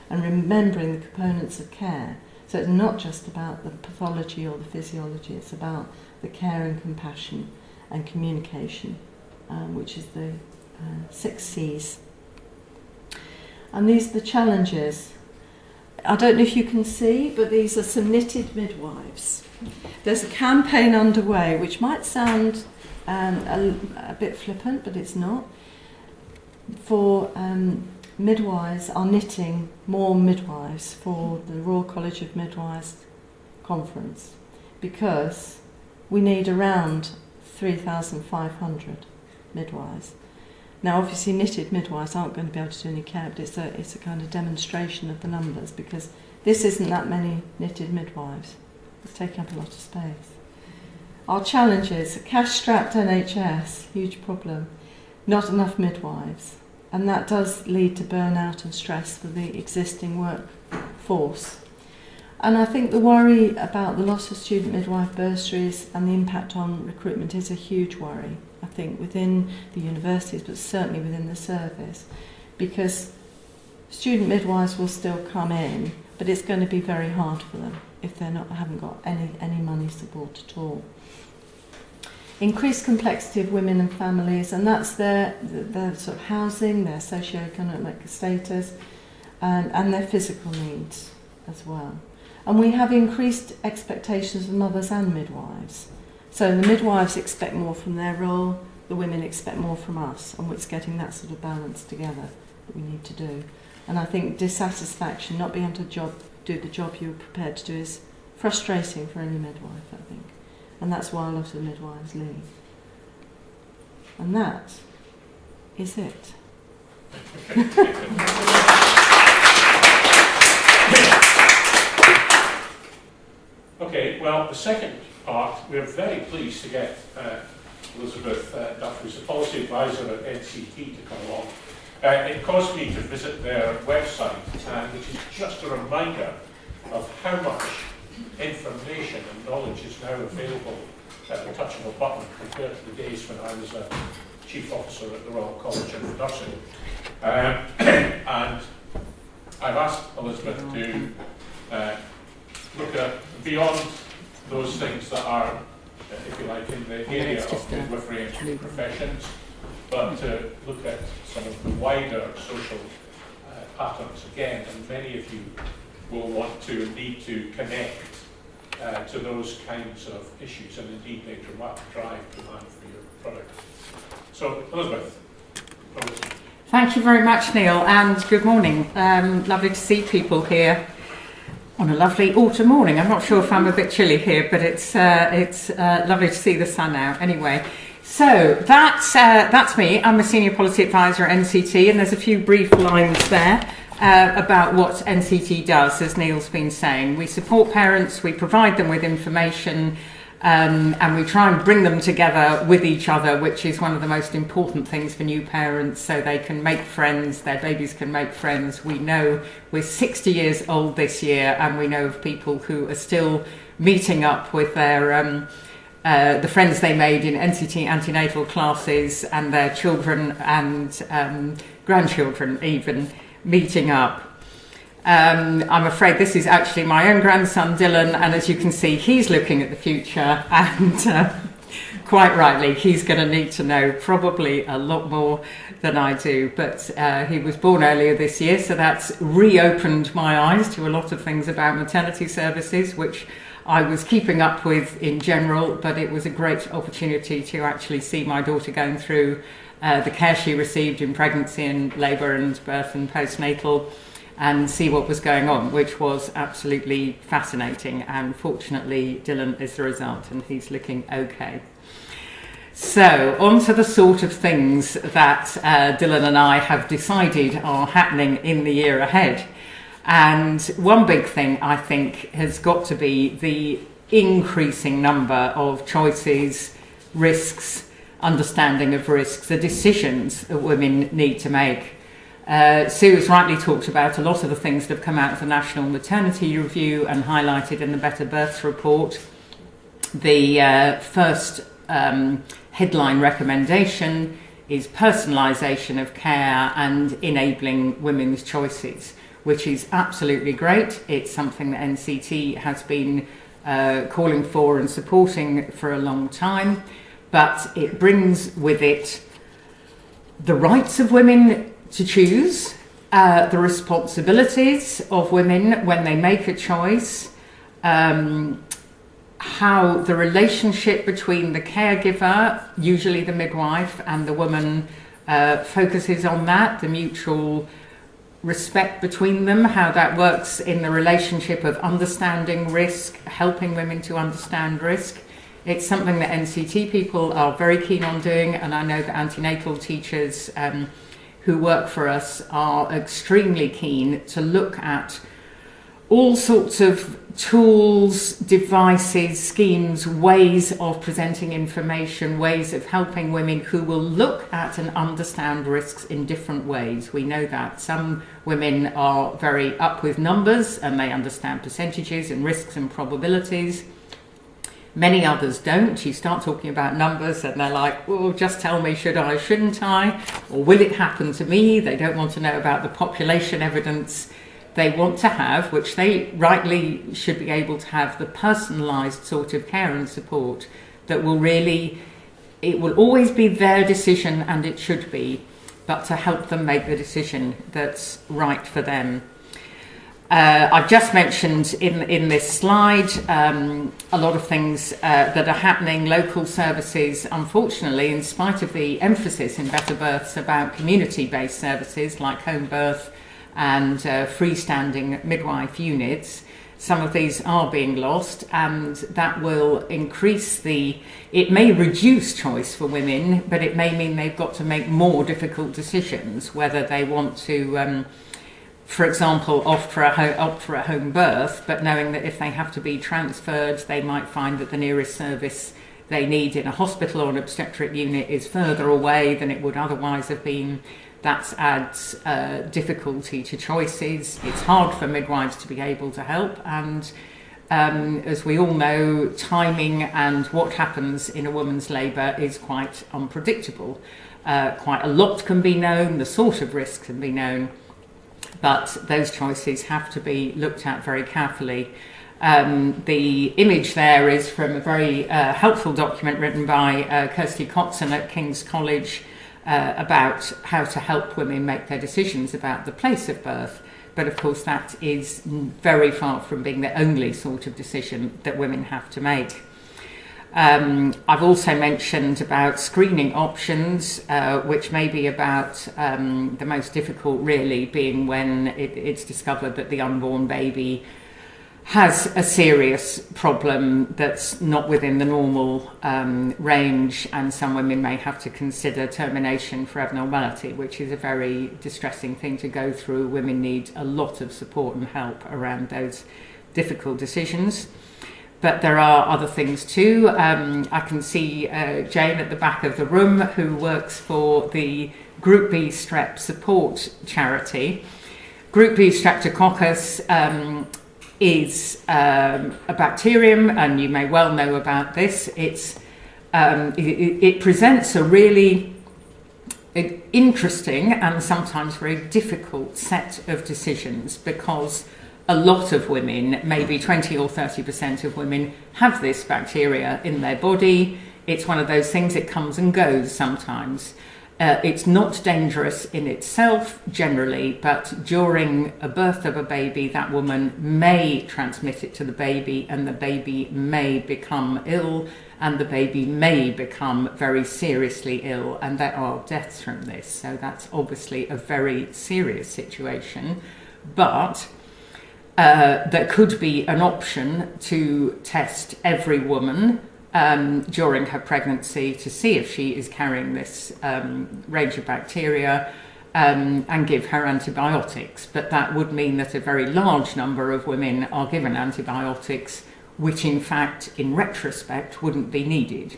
And remembering the components of care. So it's not just about the pathology or the physiology, it's about the care and compassion and communication, which is the 6 C's. And these are the challenges. I don't know if you can see, but these are some knitted midwives. There's a campaign underway, which might sound a bit flippant, but it's not, for midwives are knitting more midwives for the Royal College of Midwives conference, because we need around 3,500 midwives. Now obviously knitted midwives aren't going to be able to do any care, but it's a kind of demonstration of the numbers, because this isn't that many knitted midwives. It's taking up a lot of space. Our challenges: a cash-strapped NHS, huge problem, not enough midwives. And that does lead to burnout and stress for the existing workforce. And I think the worry about the loss of student midwife bursaries and the impact on recruitment is a huge worry, I think, within the universities, but certainly within the service, because student midwives will still come in, but it's going to be very hard for them if haven't got any money support at all. Increased complexity of women and families, and that's their sort of housing, their socio-economic status, and their physical needs as well. And we have increased expectations of mothers and midwives. So the midwives expect more from their role, the women expect more from us, and it's getting that sort of balance together that we need to do. And I think dissatisfaction, not being able to do the job you were prepared to do, is frustrating for any midwife, I think. And that's why a lot of midwives leave. And that is it. Okay, well, the second part, we're very pleased to get Elizabeth Duff, who's the policy advisor at NCT, to come along. It caused me to visit their website, which is just a reminder of how much information and knowledge is now available at the touch of a button compared to the days when I was a chief officer at the Royal College of Nursing. And I've asked Elizabeth to look at beyond those things that are, if you like, in the area of midwifery and professions, but to look at some of the wider social patterns again, and many of you will want to need to connect to those kinds of issues, and indeed they drive demand for your product. So, Elizabeth, over to you. Thank you very much, Neil, and good morning. Lovely to see people here on a lovely autumn morning. I'm not sure if I'm a bit chilly here, but it's lovely to see the sun out. Anyway, so that's me. I'm a senior policy advisor at NCT, and there's a few brief lines there about what NCT does, as Neil's been saying. We support parents, we provide them with information, and we try and bring them together with each other, which is one of the most important things for new parents, so they can make friends, their babies can make friends. We know we're 60 years old this year, and we know of people who are still meeting up with their the friends they made in NCT antenatal classes, and their children and grandchildren even meeting up. I'm afraid this is actually my own grandson, Dylan, and as you can see, he's looking at the future, and quite rightly, he's going to need to know probably a lot more than I do. But he was born earlier this year, so that's reopened my eyes to a lot of things about maternity services, which I was keeping up with in general, but it was a great opportunity to actually see my daughter going through the care she received in pregnancy and labour and birth and postnatal, and see what was going on, which was absolutely fascinating. And fortunately, Dylan is the result, and he's looking okay. So, on to the sort of things that Dylan and I have decided are happening in the year ahead. And one big thing, I think, has got to be the increasing number of choices, risks, understanding of risks, the decisions that women need to make. Sue has rightly talked about a lot of the things that have come out of the National Maternity Review and highlighted in the Better Births report. The first headline recommendation is personalisation of care and enabling women's choices, which is absolutely great. It's something that NCT has been calling for and supporting for a long time, but it brings with it the rights of women to choose, the responsibilities of women when they make a choice, how the relationship between the caregiver, usually the midwife, and the woman focuses on that, the mutual respect between them, how that works in the relationship of understanding risk, helping women to understand risk. It's something that NCT people are very keen on doing, and I know that antenatal teachers who work for us are extremely keen to look at all sorts of tools, devices, schemes, ways of presenting information, ways of helping women who will look at and understand risks in different ways. We know that some women are very up with numbers and they understand percentages and risks and probabilities. Many others don't. You start talking about numbers and they're like, well, just tell me, should I, shouldn't I? Or will it happen to me? They don't want to know about the population evidence. They want to have, which they rightly should be able to have, the personalised sort of care and support that will really, it will always be their decision, and it should be, but to help them make the decision that's right for them. I've just mentioned in this slide a lot of things that are happening, local services, unfortunately, in spite of the emphasis in Better Births about community-based services like home birth and freestanding midwife units. Some of these are being lost, and that will increase it may reduce choice for women, but it may mean they've got to make more difficult decisions, whether they want to for example, opt for a home birth, but knowing that if they have to be transferred, they might find that the nearest service they need in a hospital or an obstetric unit is further away than it would otherwise have been. That adds difficulty to choices. It's hard for midwives to be able to help, and as we all know, timing and what happens in a woman's labour is quite unpredictable. Quite a lot can be known, the sort of risk can be known, but those choices have to be looked at very carefully. The image there is from a very helpful document written by Kirsty Coxon at King's College about how to help women make their decisions about the place of birth. But of course, that is very far from being the only sort of decision that women have to make. I've also mentioned about screening options, which may be about the most difficult really being when it's discovered that the unborn baby has a serious problem that's not within the normal range, and some women may have to consider termination for abnormality, which is a very distressing thing to go through. Women need a lot of support and help around those difficult decisions. But there are other things too. I can see Jane at the back of the room, who works for the Group B strep support charity. Group B streptococcus is a bacterium, and you may well know about this. It presents a really interesting and sometimes very difficult set of decisions, because a lot of women, maybe 20 or 30% of women, have this bacteria in their body. It's one of those things, it comes and goes sometimes. It's not dangerous in itself generally, but during a birth of a baby, that woman may transmit it to the baby, and the baby may become ill, and the baby may become very seriously ill, and there are deaths from this. So that's obviously a very serious situation. But there could be an option to test every woman during her pregnancy to see if she is carrying this range of bacteria, and give her antibiotics. But that would mean that a very large number of women are given antibiotics, which in fact, in retrospect, wouldn't be needed.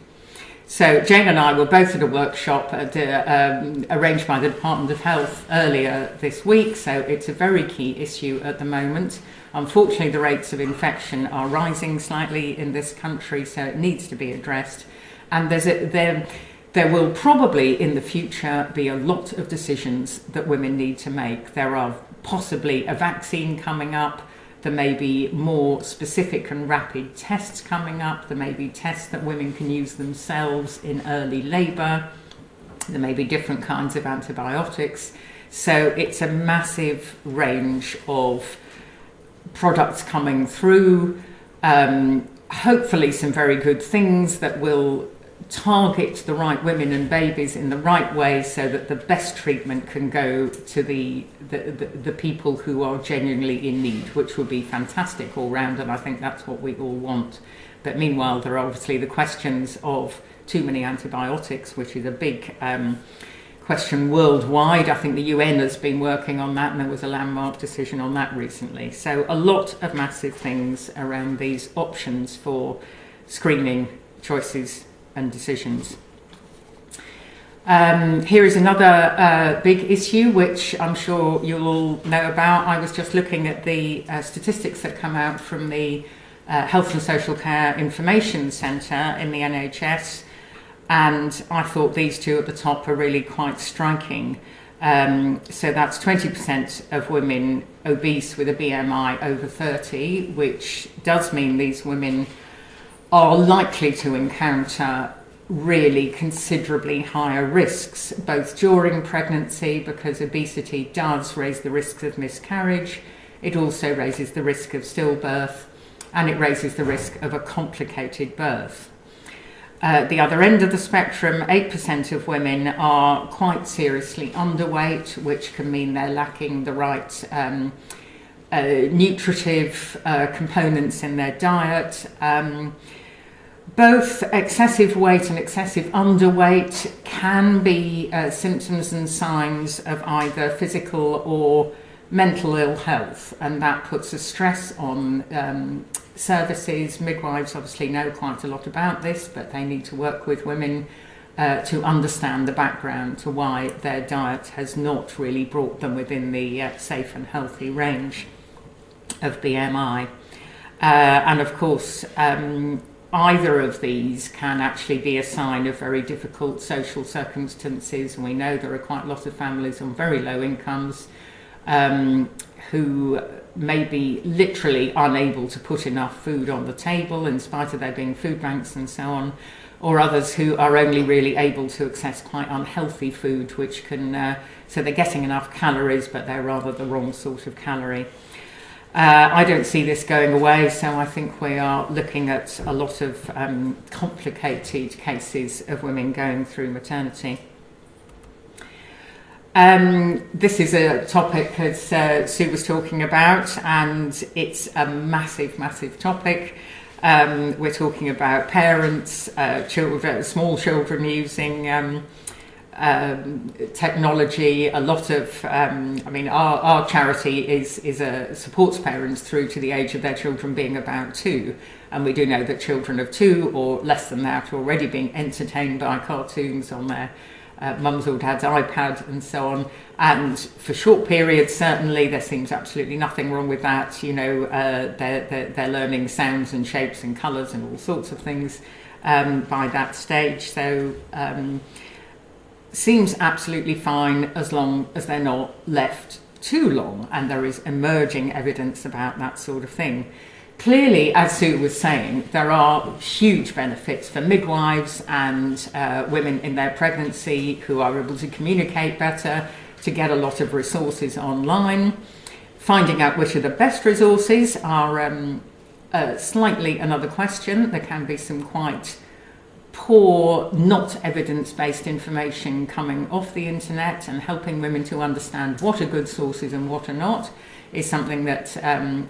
So Jane and I were both at a workshop arranged by the Department of Health earlier this week, so it's a very key issue at the moment. Unfortunately, the rates of infection are rising slightly in this country, so it needs to be addressed. And there will probably in the future be a lot of decisions that women need to make. There are possibly a vaccine coming up. There may be more specific and rapid tests coming up. There may be tests that women can use themselves in early labour. There may be different kinds of antibiotics. So it's a massive range of products coming through. Hopefully some very good things that will target the right women and babies in the right way, so that the best treatment can go to the people who are genuinely in need, which would be fantastic all round, and I think that's what we all want. But meanwhile, there are obviously the questions of too many antibiotics, which is a big question worldwide. I think the UN has been working on that, and there was a landmark decision on that recently. So a lot of massive things around these options for screening choices and decisions. Here is another big issue which I'm sure you'll all know about. I was just looking at the statistics that come out from the Health and Social Care Information Centre in the NHS, and I thought these two at the top are really quite striking. So that's 20% of women obese with a BMI over 30, which does mean these women are likely to encounter really considerably higher risks, both during pregnancy, because obesity does raise the risks of miscarriage. It also raises the risk of stillbirth, and it raises the risk of a complicated birth. The other end of the spectrum, 8% of women are quite seriously underweight, which can mean they're lacking the right nutritive components in their diet. Both excessive weight and excessive underweight can be symptoms and signs of either physical or mental ill health, and that puts a stress on services. Midwives obviously know quite a lot about this, but they need to work with women to understand the background to why their diet has not really brought them within the safe and healthy range of BMI. And of course, either of these can actually be a sign of very difficult social circumstances, and we know there are quite a lot of families on very low incomes who may be literally unable to put enough food on the table in spite of there being food banks and so on. or others who are only really able to access quite unhealthy food, which can, so they're getting enough calories, but they're rather the wrong sort of calorie. I don't see this going away, so I think we are looking at a lot of complicated cases of women going through maternity. This is a topic, as Sue was talking about, and it's a massive, massive topic. We're talking about parents, children, small children using technology. A lot of, our charity supports parents through to the age of their children being about 2, and we do know that children of 2 or less than that are already being entertained by cartoons on their mum's or dad's iPad and so on, and for short periods certainly there seems absolutely nothing wrong with that. You know, they're learning sounds and shapes and colours and all sorts of things by that stage, so seems absolutely fine as long as they're not left too long, and there is emerging evidence about that sort of thing. Clearly, as Sue was saying, there are huge benefits for midwives and women in their pregnancy who are able to communicate better, to get a lot of resources online. Finding out which are the best resources are slightly another question. There can be some quite poor, not evidence-based information coming off the internet, and helping women to understand what are good sources and what are not is something that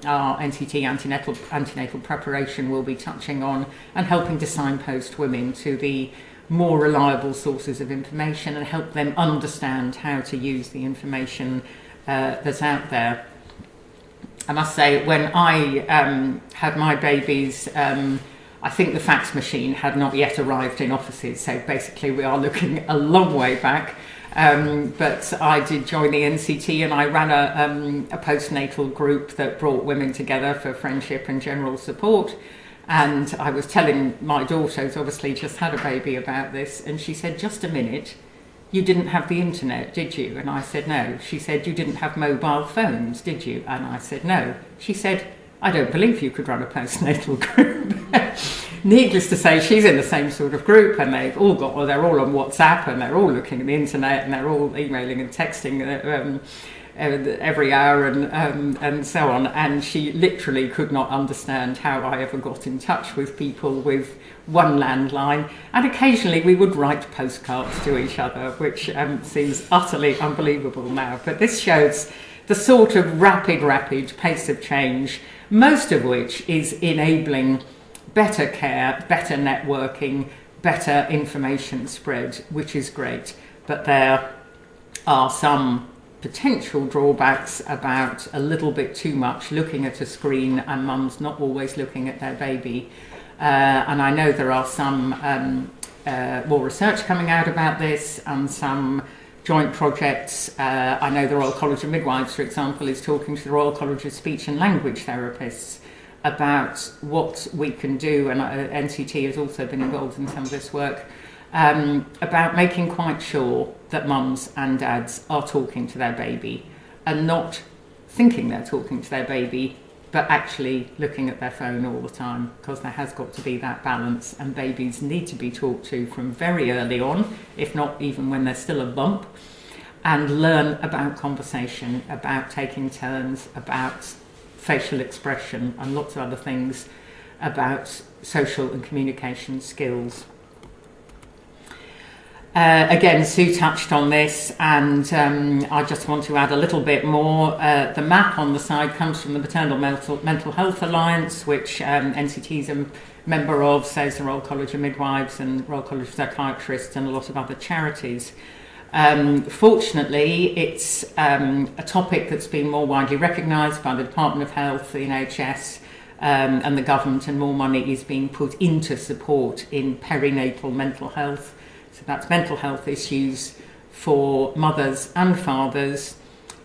our NCT antenatal preparation will be touching on, and helping to signpost women to the more reliable sources of information and help them understand how to use the information that's out there. I must say, when I had my babies, I think the fax machine had not yet arrived in offices, so basically we are looking a long way back. But I did join the NCT, and I ran a postnatal group that brought women together for friendship and general support. And I was telling my daughter, who's obviously just had a baby, about this, and she said, "Just a minute, you didn't have the internet, did you?" And I said, "No." She said, "You didn't have mobile phones, did you?" And I said, "No." She said, "I don't believe you could run a postnatal group." Needless to say, she's in the same sort of group, and they're all on WhatsApp, and they're all looking at the internet, and they're all emailing and texting every hour and so on. And she literally could not understand how I ever got in touch with people with one landline. And occasionally we would write postcards to each other, which seems utterly unbelievable now. But this shows the sort of rapid pace of change, most of which is enabling better care, better networking, better information spread, which is great. But there are some potential drawbacks about a little bit too much looking at a screen and mums not always looking at their baby. And I know there are some more research coming out about this, and some joint projects. I know the Royal College of Midwives, for example, is talking to the Royal College of Speech and Language Therapists about what we can do, and NCT has also been involved in some of this work, about making quite sure that mums and dads are talking to their baby, and not thinking they're talking to their baby, but actually looking at their phone all the time, because there has got to be that balance, and babies need to be talked to from very early on, if not even when they're still a bump, and learn about conversation, about taking turns, about facial expression, and lots of other things about social and communication skills. Again, Sue touched on this, and I just want to add a little bit more. The map on the side comes from the Maternal Mental Health Alliance, which NCT is a member of, so is the Royal College of Midwives and Royal College of Psychiatrists and a lot of other charities. Fortunately, it's a topic that's been more widely recognised by the Department of Health, the NHS, and the government, and more money is being put into support in perinatal mental health. So that's mental health issues for mothers and fathers,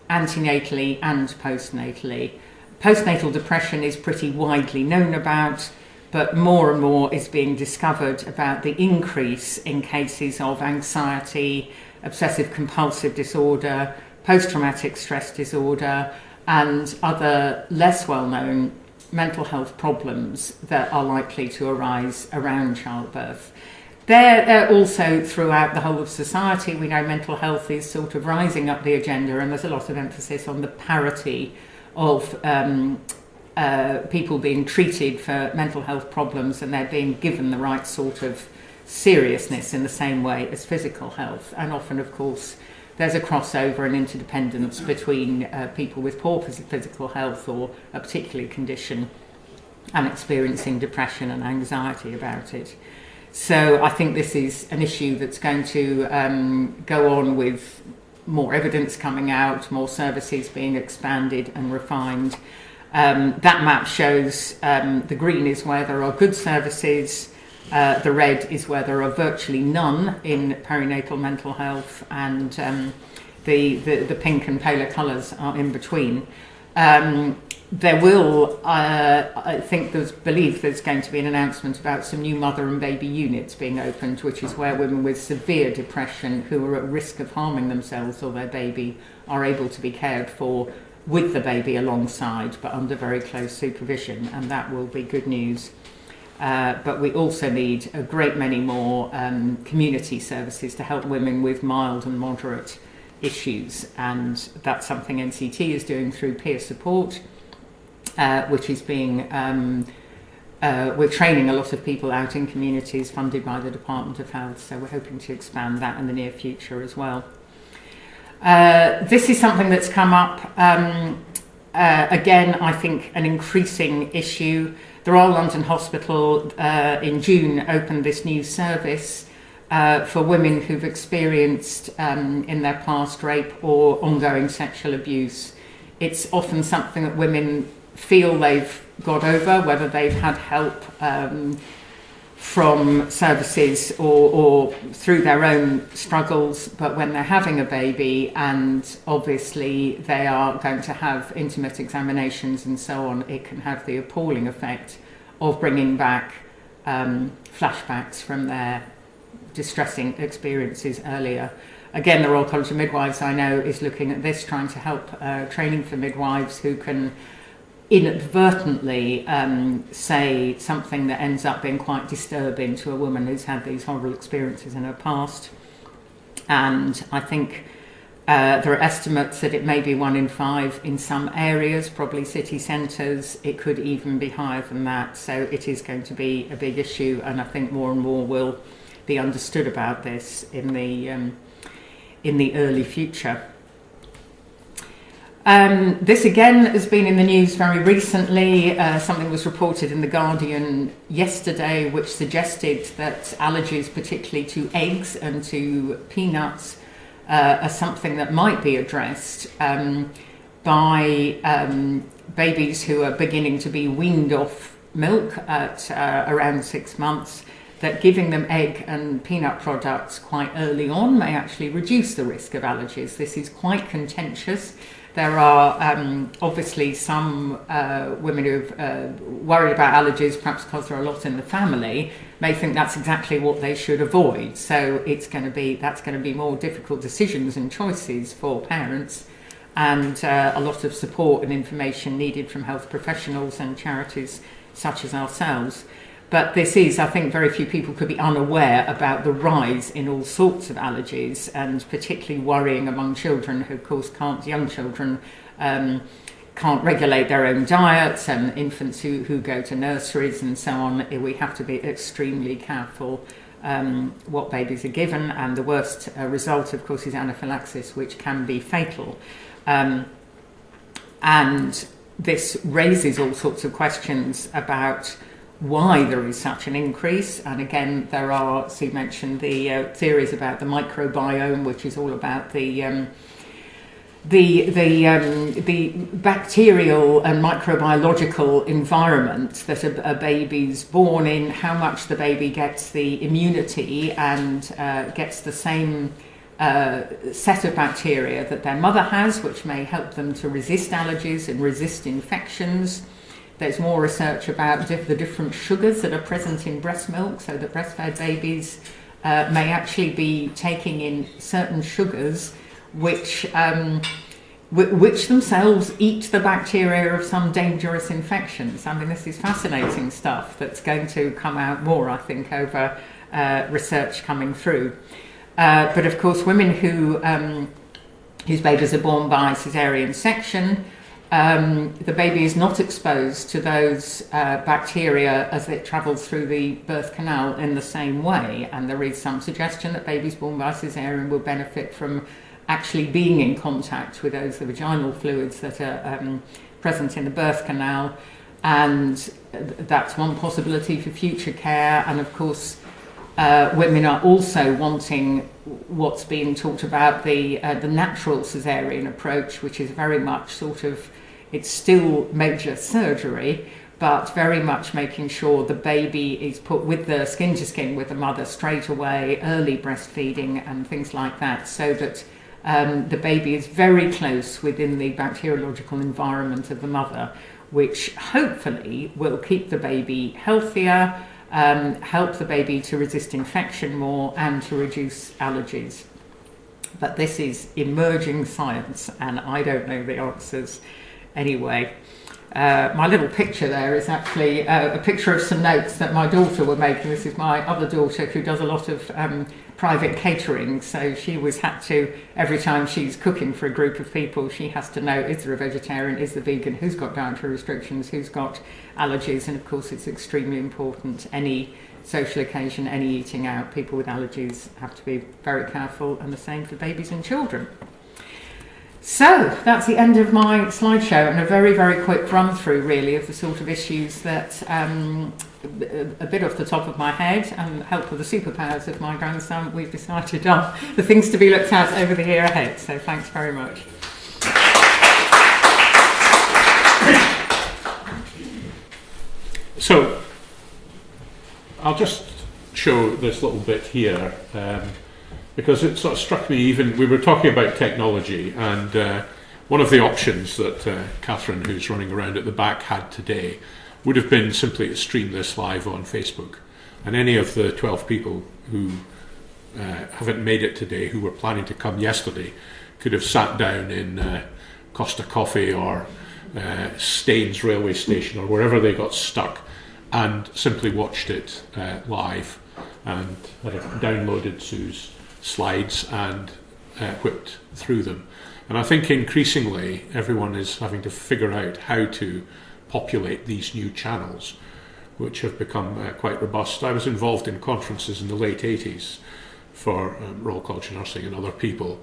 antenatally and postnatally. Postnatal depression is pretty widely known about, but more and more is being discovered about the increase in cases of anxiety, obsessive compulsive disorder, post-traumatic stress disorder, and other less well-known mental health problems that are likely to arise around childbirth. They're also throughout the whole of society. We know mental health is sort of rising up the agenda, and there's a lot of emphasis on the parity of people being treated for mental health problems, and they're being given the right sort of seriousness in the same way as physical health. And often, of course, there's a crossover and interdependence between people with poor physical health or a particular condition and experiencing depression and anxiety about it. So I think this is an issue that's going to go on with more evidence coming out, more services being expanded and refined. That map shows the green is where there are good services, the red is where there are virtually none in perinatal mental health, and the pink and paler colours are in between. There will, I think believe there's going to be an announcement about some new mother and baby units being opened, which is where women with severe depression who are at risk of harming themselves or their baby are able to be cared for with the baby alongside, but under very close supervision, and that will be good news. But we also need a great many more community services to help women with mild and moderate issues, and that's something NCT is doing through peer support, which is being we're training a lot of people out in communities funded by the Department of Health, so we're hoping to expand that in the near future as well. This is something that's come up again, I think an increasing issue. The Royal London Hospital in June opened this new service for women who've experienced in their past rape or ongoing sexual abuse. It's often something that women feel they've got over, whether they've had help from services or through their own struggles, but when they're having a baby and obviously they are going to have intimate examinations and so on, it can have the appalling effect of bringing back flashbacks from their distressing experiences earlier. Again, the Royal College of Midwives, I know, is looking at this, trying to help training for midwives who can inadvertently say something that ends up being quite disturbing to a woman who's had these horrible experiences in her past. And I think there are estimates that it may be 1 in 5 in some areas, probably city centres. It could even be higher than that. So it is going to be a big issue, and I think more and more will be understood about this in the early future. This again has been in the news very recently. Something was reported in The Guardian yesterday which suggested that allergies, particularly to eggs and to peanuts, are something that might be addressed by babies who are beginning to be weaned off milk at around 6 months, that giving them egg and peanut products quite early on may actually reduce the risk of allergies. This is quite contentious. There are obviously some women who've worried about allergies, perhaps because there are a lot in the family, may think that's exactly what they should avoid. So that's going to be more difficult decisions and choices for parents, and a lot of support and information needed from health professionals and charities such as ourselves. But this is, I think, very few people could be unaware about the rise in all sorts of allergies, and particularly worrying among children who, of course, young children can't regulate their own diets, and infants who go to nurseries and so on. We have to be extremely careful what babies are given, and the worst result, of course, is anaphylaxis, which can be fatal. And this raises all sorts of questions about why there is such an increase. And again, there are, Sue mentioned the theories about the microbiome, which is all about the bacterial and microbiological environment that a baby's born in, how much the baby gets the immunity and gets the same set of bacteria that their mother has, which may help them to resist allergies and resist infections. There's more research about the different sugars that are present in breast milk, so that breastfed babies may actually be taking in certain sugars which themselves eat the bacteria of some dangerous infections. I mean, this is fascinating stuff that's going to come out more, I think, over research coming through. But of course, women whose babies are born by caesarean section, the baby is not exposed to those bacteria as it travels through the birth canal in the same way, and there is some suggestion that babies born by caesarean will benefit from actually being in contact with the vaginal fluids that are present in the birth canal, and that's one possibility for future care. And of course, women are also wanting what's being talked about, the natural caesarean approach, which is very much sort of, it's still major surgery, but very much making sure the baby is put with the skin to skin with the mother straight away, early breastfeeding and things like that, so that the baby is very close within the bacteriological environment of the mother, which hopefully will keep the baby healthier, help the baby to resist infection more and to reduce allergies. But this is emerging science, and I don't know the answers anyway. My little picture there is actually a picture of some notes that my daughter were making. This is my other daughter who does a lot of private catering, so she always had to, every time she's cooking for a group of people, she has to know, is there a vegetarian, is there vegan, who's got dietary restrictions, who's got allergies, and of course it's extremely important. Any social occasion, any eating out, people with allergies have to be very careful, and the same for babies and children. So that's the end of my slideshow, and a very, very quick run through really of the sort of issues that, a bit off the top of my head, and help with the superpowers of my grandson, we've decided on the things to be looked at over the year ahead. So thanks very much. So I'll just show this little bit here, because it sort of struck me, even we were talking about technology, and one of the options that Catherine, who's running around at the back, had today would have been simply to stream this live on Facebook, and any of the 12 people who haven't made it today, who were planning to come yesterday, could have sat down in Costa Coffee or Staines railway station or wherever they got stuck and simply watched it live, and downloaded Sue's slides and whipped through them. And I think increasingly everyone is having to figure out how to populate these new channels, which have become quite robust. I was involved in conferences in the late 80s for Royal College of Nursing and other people,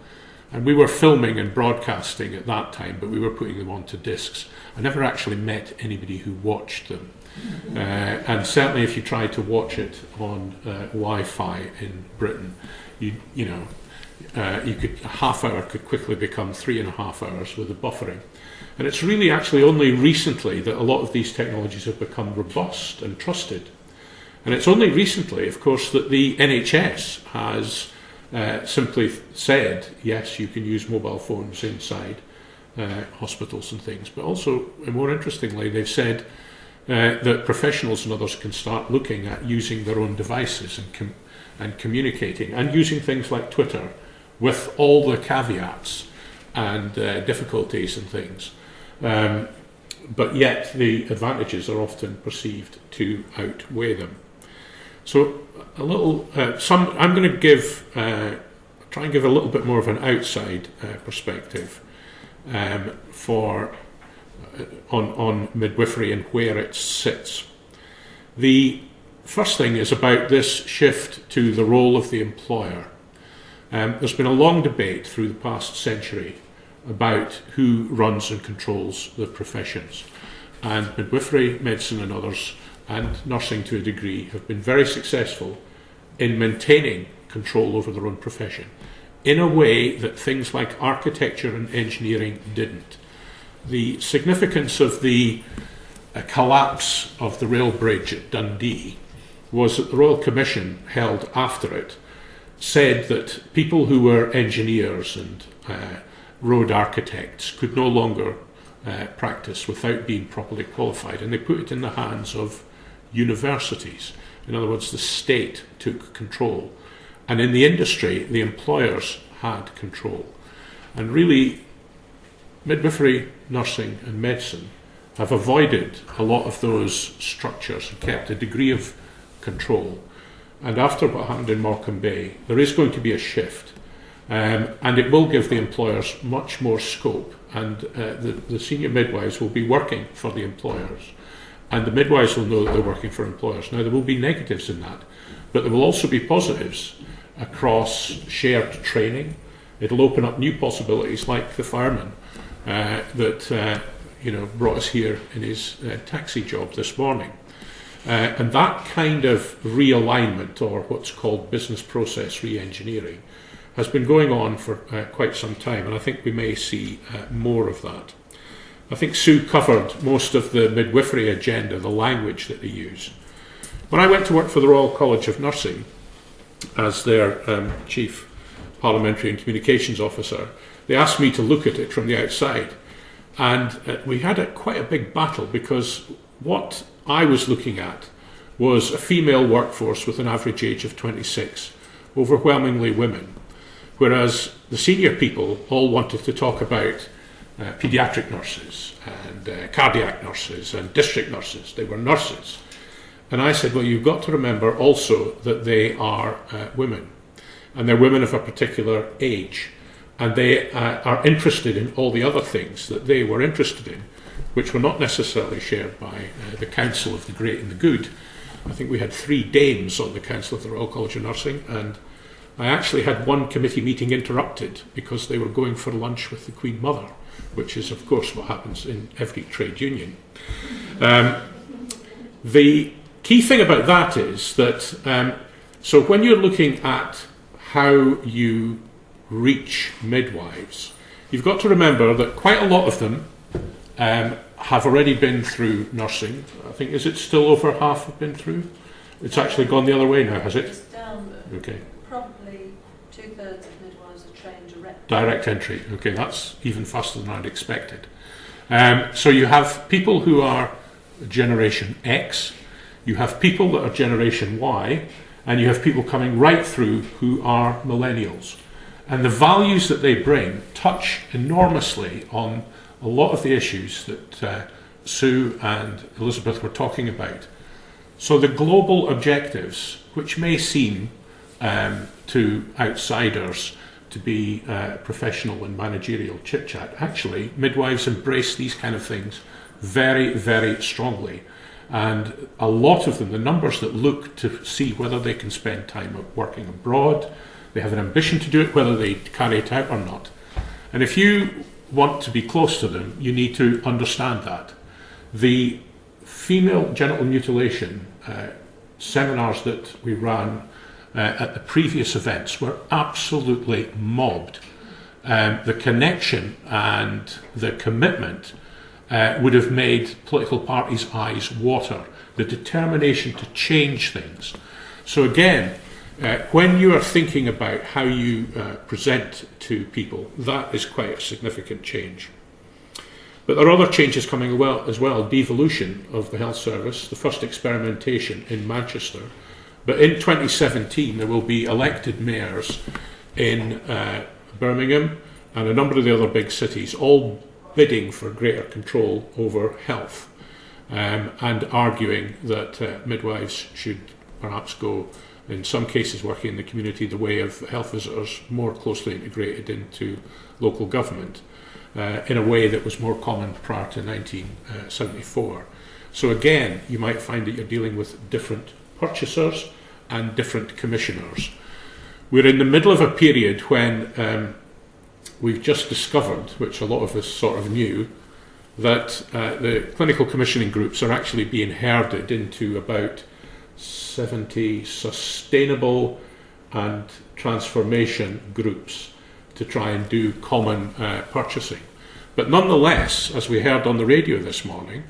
and we were filming and broadcasting at that time, but we were putting them onto discs. I never actually met anybody who watched them. And certainly if you tried to watch it on Wi-Fi in Britain, you could, a half hour could quickly become 3.5 hours with the buffering. And it's really actually only recently that a lot of these technologies have become robust and trusted. And it's only recently, of course, that the NHS has simply said, yes, you can use mobile phones inside hospitals and things. But also, and more interestingly, they've said that professionals and others can start looking at using their own devices and communicating, and using things like Twitter with all the caveats and difficulties and things. But yet the advantages are often perceived to outweigh them. So a little, I'm going to try and give a little bit more of an outside perspective on midwifery and where it sits. The first thing is about this shift to the role of the employer. There's been a long debate through the past century about who runs and controls the professions, and midwifery, medicine and others, and nursing to a degree, have been very successful in maintaining control over their own profession in a way that things like architecture and engineering didn't. The significance of the collapse of the rail bridge at Dundee was that the Royal Commission held after it said that people who were engineers and road architects could no longer practice without being properly qualified, and they put it in the hands of universities. In other words, the state took control, and in the industry the employers had control. And really, midwifery, nursing and medicine have avoided a lot of those structures and kept a degree of control. and after what happened in Morecambe Bay, there is going to be a shift, and it will give the employers much more scope, and the senior midwives will be working for the employers, and the midwives will know that they're working for employers. Now, there will be negatives in that, but there will also be positives across shared training. It'll open up new possibilities, like the fireman that brought us here in his taxi job this morning. And that kind of realignment, or what's called business process re-engineering, has been going on for quite some time, and I think we may see more of that. I think Sue covered most of the midwifery agenda, the language that they use. When I went to work for the Royal College of Nursing as their Chief Parliamentary and Communications Officer, they asked me to look at it from the outside. And we had quite a big battle, because what I was looking at was a female workforce with an average age of 26, overwhelmingly women, whereas the senior people all wanted to talk about paediatric nurses and cardiac nurses and district nurses. They were nurses. And I said, well, you've got to remember also that they are women, and they're women of a particular age, and they are interested in all the other things that they were interested in, which were not necessarily shared by the Council of the Great and the Good. I think we had 3 dames on the Council of the Royal College of Nursing, and I actually had one committee meeting interrupted because they were going for lunch with the Queen Mother, which is, of course, what happens in every trade union. The key thing about that is that, so when you're looking at how you reach midwives, you've got to remember that quite a lot of them have already been through nursing. I think, is it still over half have been through? It's actually gone the other way now, has it? It's down, but okay. Probably 2/3 of midwives are trained direct. Direct entry. Okay, that's even faster than I'd expected. So you have people who are Generation X, you have people that are Generation Y, and you have people coming right through who are millennials. And the values that they bring touch enormously on a lot of the issues that Sue and Elizabeth were talking about. So the global objectives, which may seem to outsiders to be professional and managerial chit-chat, actually midwives embrace these kind of things very, very strongly. And a lot of them, the numbers that look to see whether they can spend time working abroad, they have an ambition to do it, whether they carry it out or not. And if you want to be close to them, you need to understand that. The female genital mutilation seminars that we ran at the previous events were absolutely mobbed. The connection and the commitment would have made political parties' eyes water, the determination to change things. So again, when you are thinking about how you present to people, that is quite a significant change. But there are other changes coming as well. Devolution of the health service, the first experimentation in Manchester. But in 2017 there will be elected mayors in Birmingham and a number of the other big cities, all bidding for greater control over health and arguing that midwives should perhaps go, in some cases working in the community, the way of health visitors, more closely integrated into local government in a way that was more common prior to 1974. So again, you might find that you're dealing with different purchasers and different commissioners. We're in the middle of a period when we've just discovered, which a lot of us sort of knew, that the clinical commissioning groups are actually being herded into about 70 sustainable and transformation groups to try and do common purchasing. But nonetheless, as we heard on the radio this morning,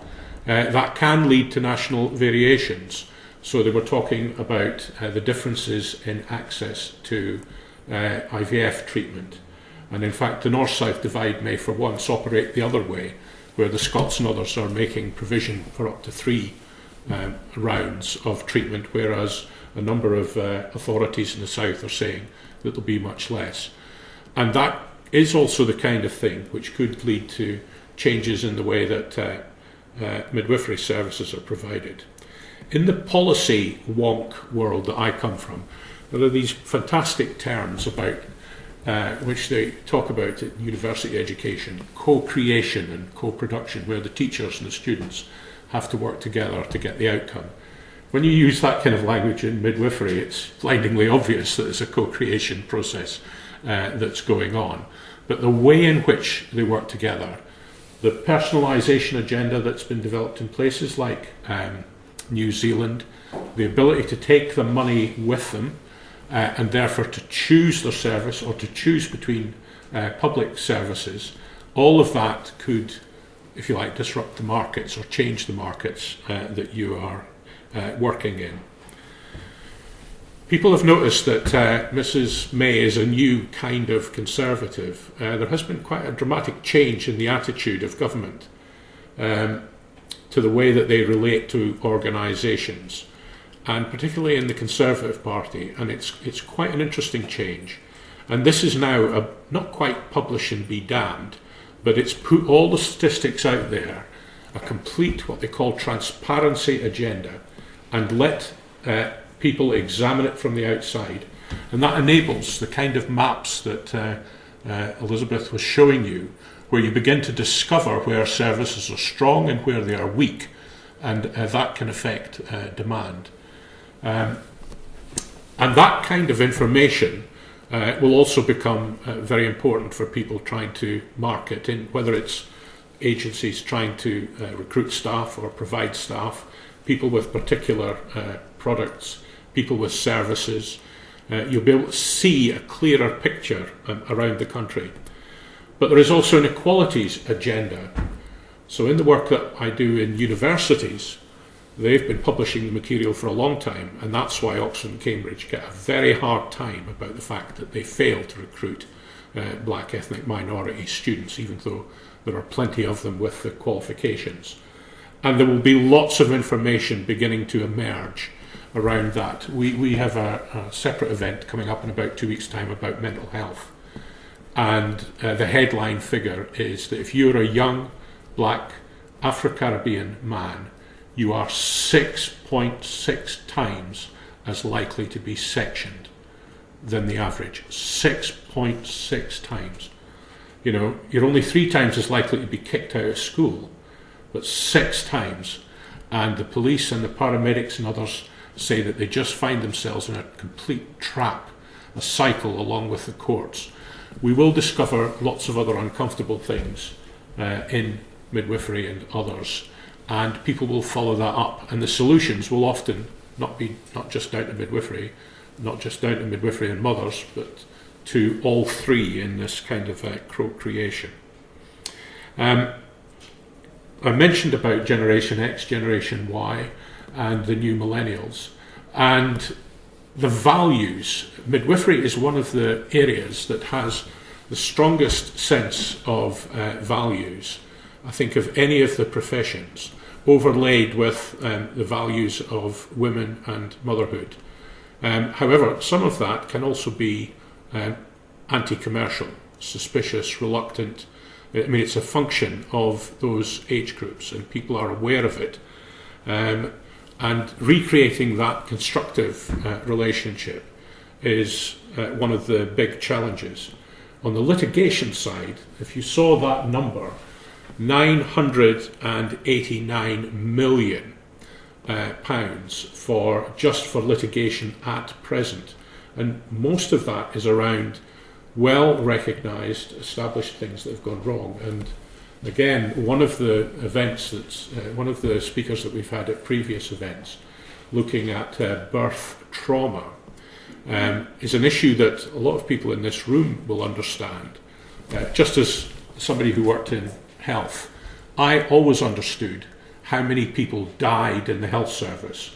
that can lead to national variations. So they were talking about the differences in access to IVF treatment. And in fact, the north-south divide may for once operate the other way, where the Scots and others are making provision for up to 3 rounds of treatment, whereas a number of authorities in the south are saying that there'll be much less. And that is also the kind of thing which could lead to changes in the way that midwifery services are provided. In the policy wonk world that I come from, there are these fantastic terms about which they talk about in university education: co-creation and co-production, where the teachers and the students have to work together to get the outcome. When you use that kind of language in midwifery, it's blindingly obvious that it's a co-creation process that's going on. But the way in which they work together, the personalisation agenda that's been developed in places like New Zealand, the ability to take the money with them and therefore to choose their service or to choose between public services, all of that could, if you like, disrupt the markets or change the markets that you are working in. People have noticed that Mrs May is a new kind of Conservative. There has been quite a dramatic change in the attitude of government to the way that they relate to organisations, and particularly in the Conservative Party, and it's quite an interesting change. And this is now not quite publish and be damned, but it's put all the statistics out there, a complete what they call transparency agenda, and let people examine it from the outside. And that enables the kind of maps that Elizabeth was showing you, where you begin to discover where services are strong and where they are weak, and that can affect demand. And that kind of information will also become very important for people trying to market, in whether it's agencies trying to recruit staff or provide staff, people with particular products, people with services. You'll be able to see a clearer picture around the country. But there is also an equalities agenda. So in the work that I do in universities, they've been publishing the material for a long time, and that's why Oxford and Cambridge get a very hard time about the fact that they fail to recruit black ethnic minority students, even though there are plenty of them with the qualifications. And there will be lots of information beginning to emerge around that. We have a separate event coming up in about 2 weeks' time about mental health. And the headline figure is that if you're a young, black, Afro-Caribbean man, you are 6.6 times as likely to be sectioned than the average. 6.6 times. You know, you're only 3 times as likely to be kicked out of school, but 6 times. And the police and the paramedics and others say that they just find themselves in a complete trap, a cycle along with the courts. We will discover lots of other uncomfortable things in midwifery and others, and people will follow that up, and the solutions will often not just down to midwifery, not just down to midwifery and mothers, but to all three in this kind of co-creation. I mentioned about Generation X, Generation Y, and the new millennials, and the values. Midwifery is one of the areas that has the strongest sense of values, I think, of any of the professions, overlaid with the values of women and motherhood. However, some of that can also be anti-commercial, suspicious, reluctant. I mean, it's a function of those age groups, and people are aware of it. And recreating that constructive relationship is one of the big challenges. On the litigation side, if you saw that number, 989 million pounds just for litigation at present, and most of that is around well recognised, established things that have gone wrong. And again, one of the events one of the speakers that we've had at previous events, looking at birth trauma, is an issue that a lot of people in this room will understand. Just as somebody who worked in health, I always understood how many people died in the health service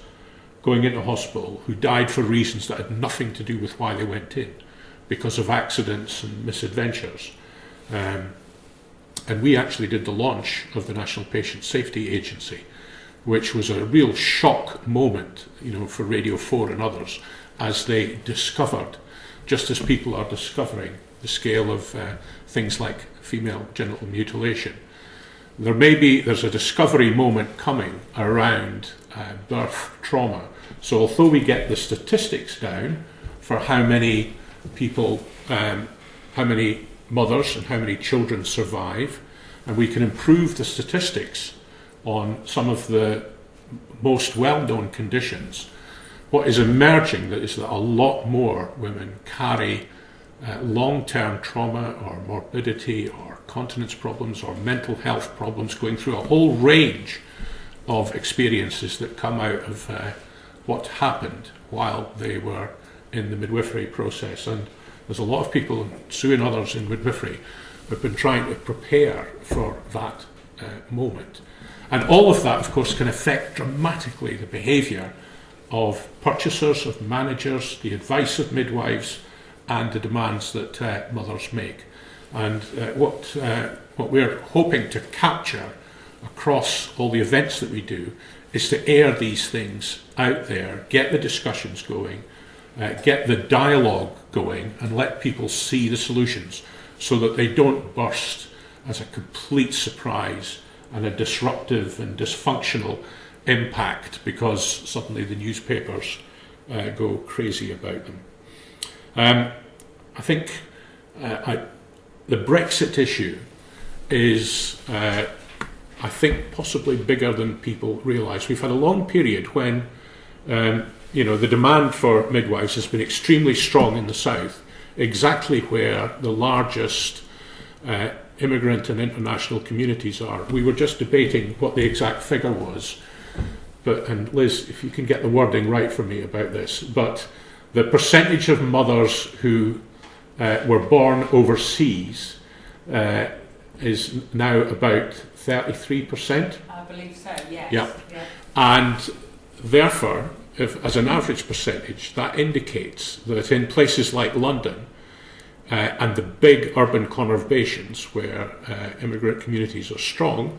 going into hospital who died for reasons that had nothing to do with why they went in, because of accidents and misadventures. And we actually did the launch of the National Patient Safety Agency, which was a real shock moment, for Radio 4 and others, as they discovered, just as people are discovering the scale of things like female genital mutilation, there's a discovery moment coming around birth trauma. So although we get the statistics down for how many people, how many mothers and how many children survive, and we can improve the statistics on some of the most well-known conditions, what is emerging is that a lot more women carry long-term trauma or morbidity or continence problems or mental health problems, going through a whole range of experiences that come out of what happened while they were in the midwifery process. And there's a lot of people, Sue and others in midwifery, have been trying to prepare for that moment. And all of that, of course, can affect dramatically the behaviour of purchasers, of managers, the advice of midwives, and the demands that mothers make. And what we're hoping to capture across all the events that we do is to air these things out there, get the discussions going, get the dialogue going, and let people see the solutions so that they don't burst as a complete surprise and a disruptive and dysfunctional impact because suddenly the newspapers go crazy about them. I think the Brexit issue is, I think, possibly bigger than people realise. We've had a long period when the demand for midwives has been extremely strong in the south, exactly where the largest immigrant and international communities are. We were just debating what the exact figure was, and Liz, if you can get the wording right for me about this, but the percentage of mothers who were born overseas is now about 33%. I believe so, yes. Yeah. And therefore, as an average percentage, that indicates that in places like London and the big urban conurbations where immigrant communities are strong,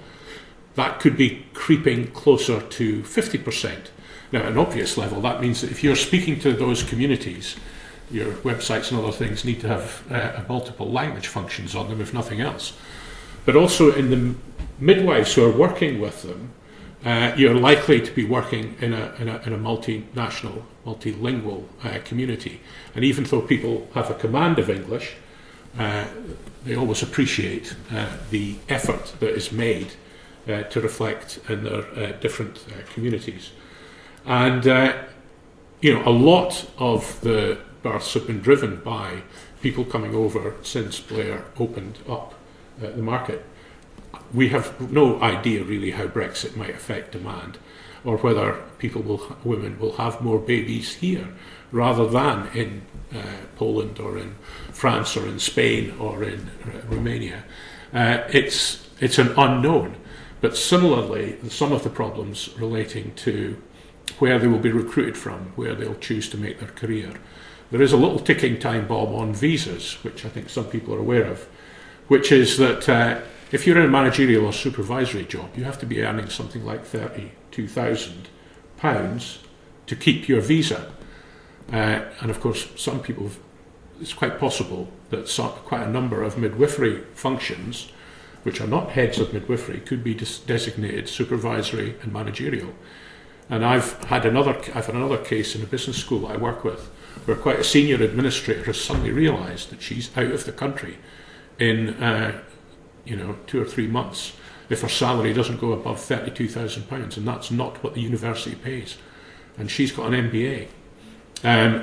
that could be creeping closer to 50%. Now, at an obvious level, that means that if you're speaking to those communities, your websites and other things need to have multiple language functions on them, if nothing else. But also in the midwives who are working with them, you're likely to be working in a multinational, multilingual community. And even though people have a command of English, they always appreciate the effort that is made to reflect in their different communities. And a lot of the births have been driven by people coming over since Blair opened up the market. We have no idea really how Brexit might affect demand, or whether women will have more babies here rather than in Poland or in France or in Spain or in Romania. It's an unknown. But similarly, some of the problems relating to where they will be recruited from, where they'll choose to make their career. There is a little ticking time bomb on visas, which I think some people are aware of, which is that if you're in a managerial or supervisory job, you have to be earning something like £32,000 to keep your visa. And of course, some people, it's quite possible that quite a number of midwifery functions, which are not heads of midwifery, could be designated supervisory and managerial. And I've had another case in a business school I work with, where quite a senior administrator has suddenly realised that she's out of the country in 2 or 3 months if her salary doesn't go above £32,000, and that's not what the university pays. And she's got an MBA.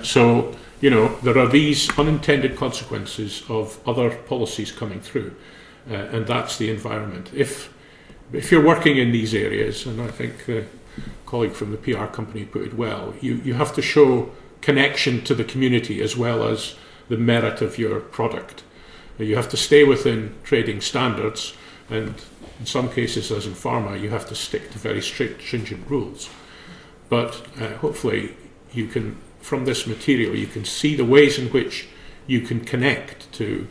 So there are these unintended consequences of other policies coming through, and that's the environment. If you're working in these areas, and I think the colleague from the PR company put it well, you have to show connection to the community as well as the merit of your product. You have to stay within trading standards, and in some cases, as in pharma, you have to stick to very strict, stringent rules. But hopefully you can, from this material, you can see the ways in which you can connect to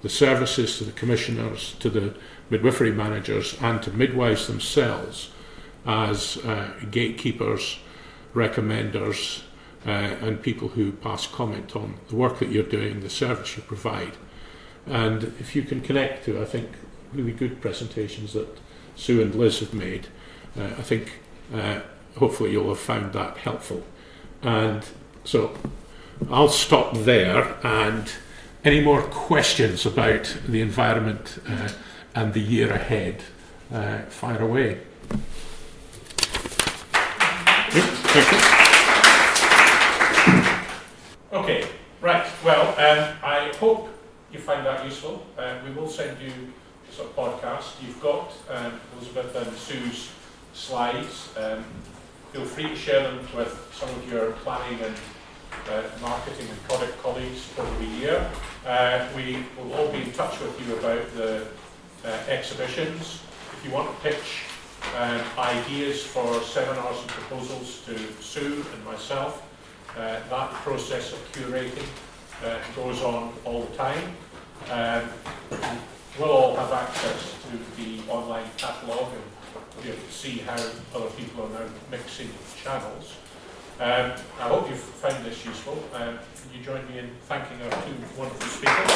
the services, to the commissioners, to the midwifery managers, and to midwives themselves as gatekeepers, recommenders, and people who pass comment on the work that you're doing, the service you provide. And if you can connect to, I think, really good presentations that Sue and Liz have made. I think hopefully you'll have found that helpful. And so I'll stop there, and any more questions about the environment and the year ahead, fire away. Okay, right. Well, I hope you find that useful. We will send you a sort of podcast. You've got Elizabeth and Sue's slides. Feel free to share them with some of your planning and marketing and product colleagues over the year. We will all be in touch with you about the exhibitions. If you want to pitch ideas for seminars and proposals to Sue and myself, that process of curating goes on all the time. We'll all have access to the online catalogue and be able to see how other people are now mixing channels. I hope you've found this useful. Can you join me in thanking our two wonderful speakers?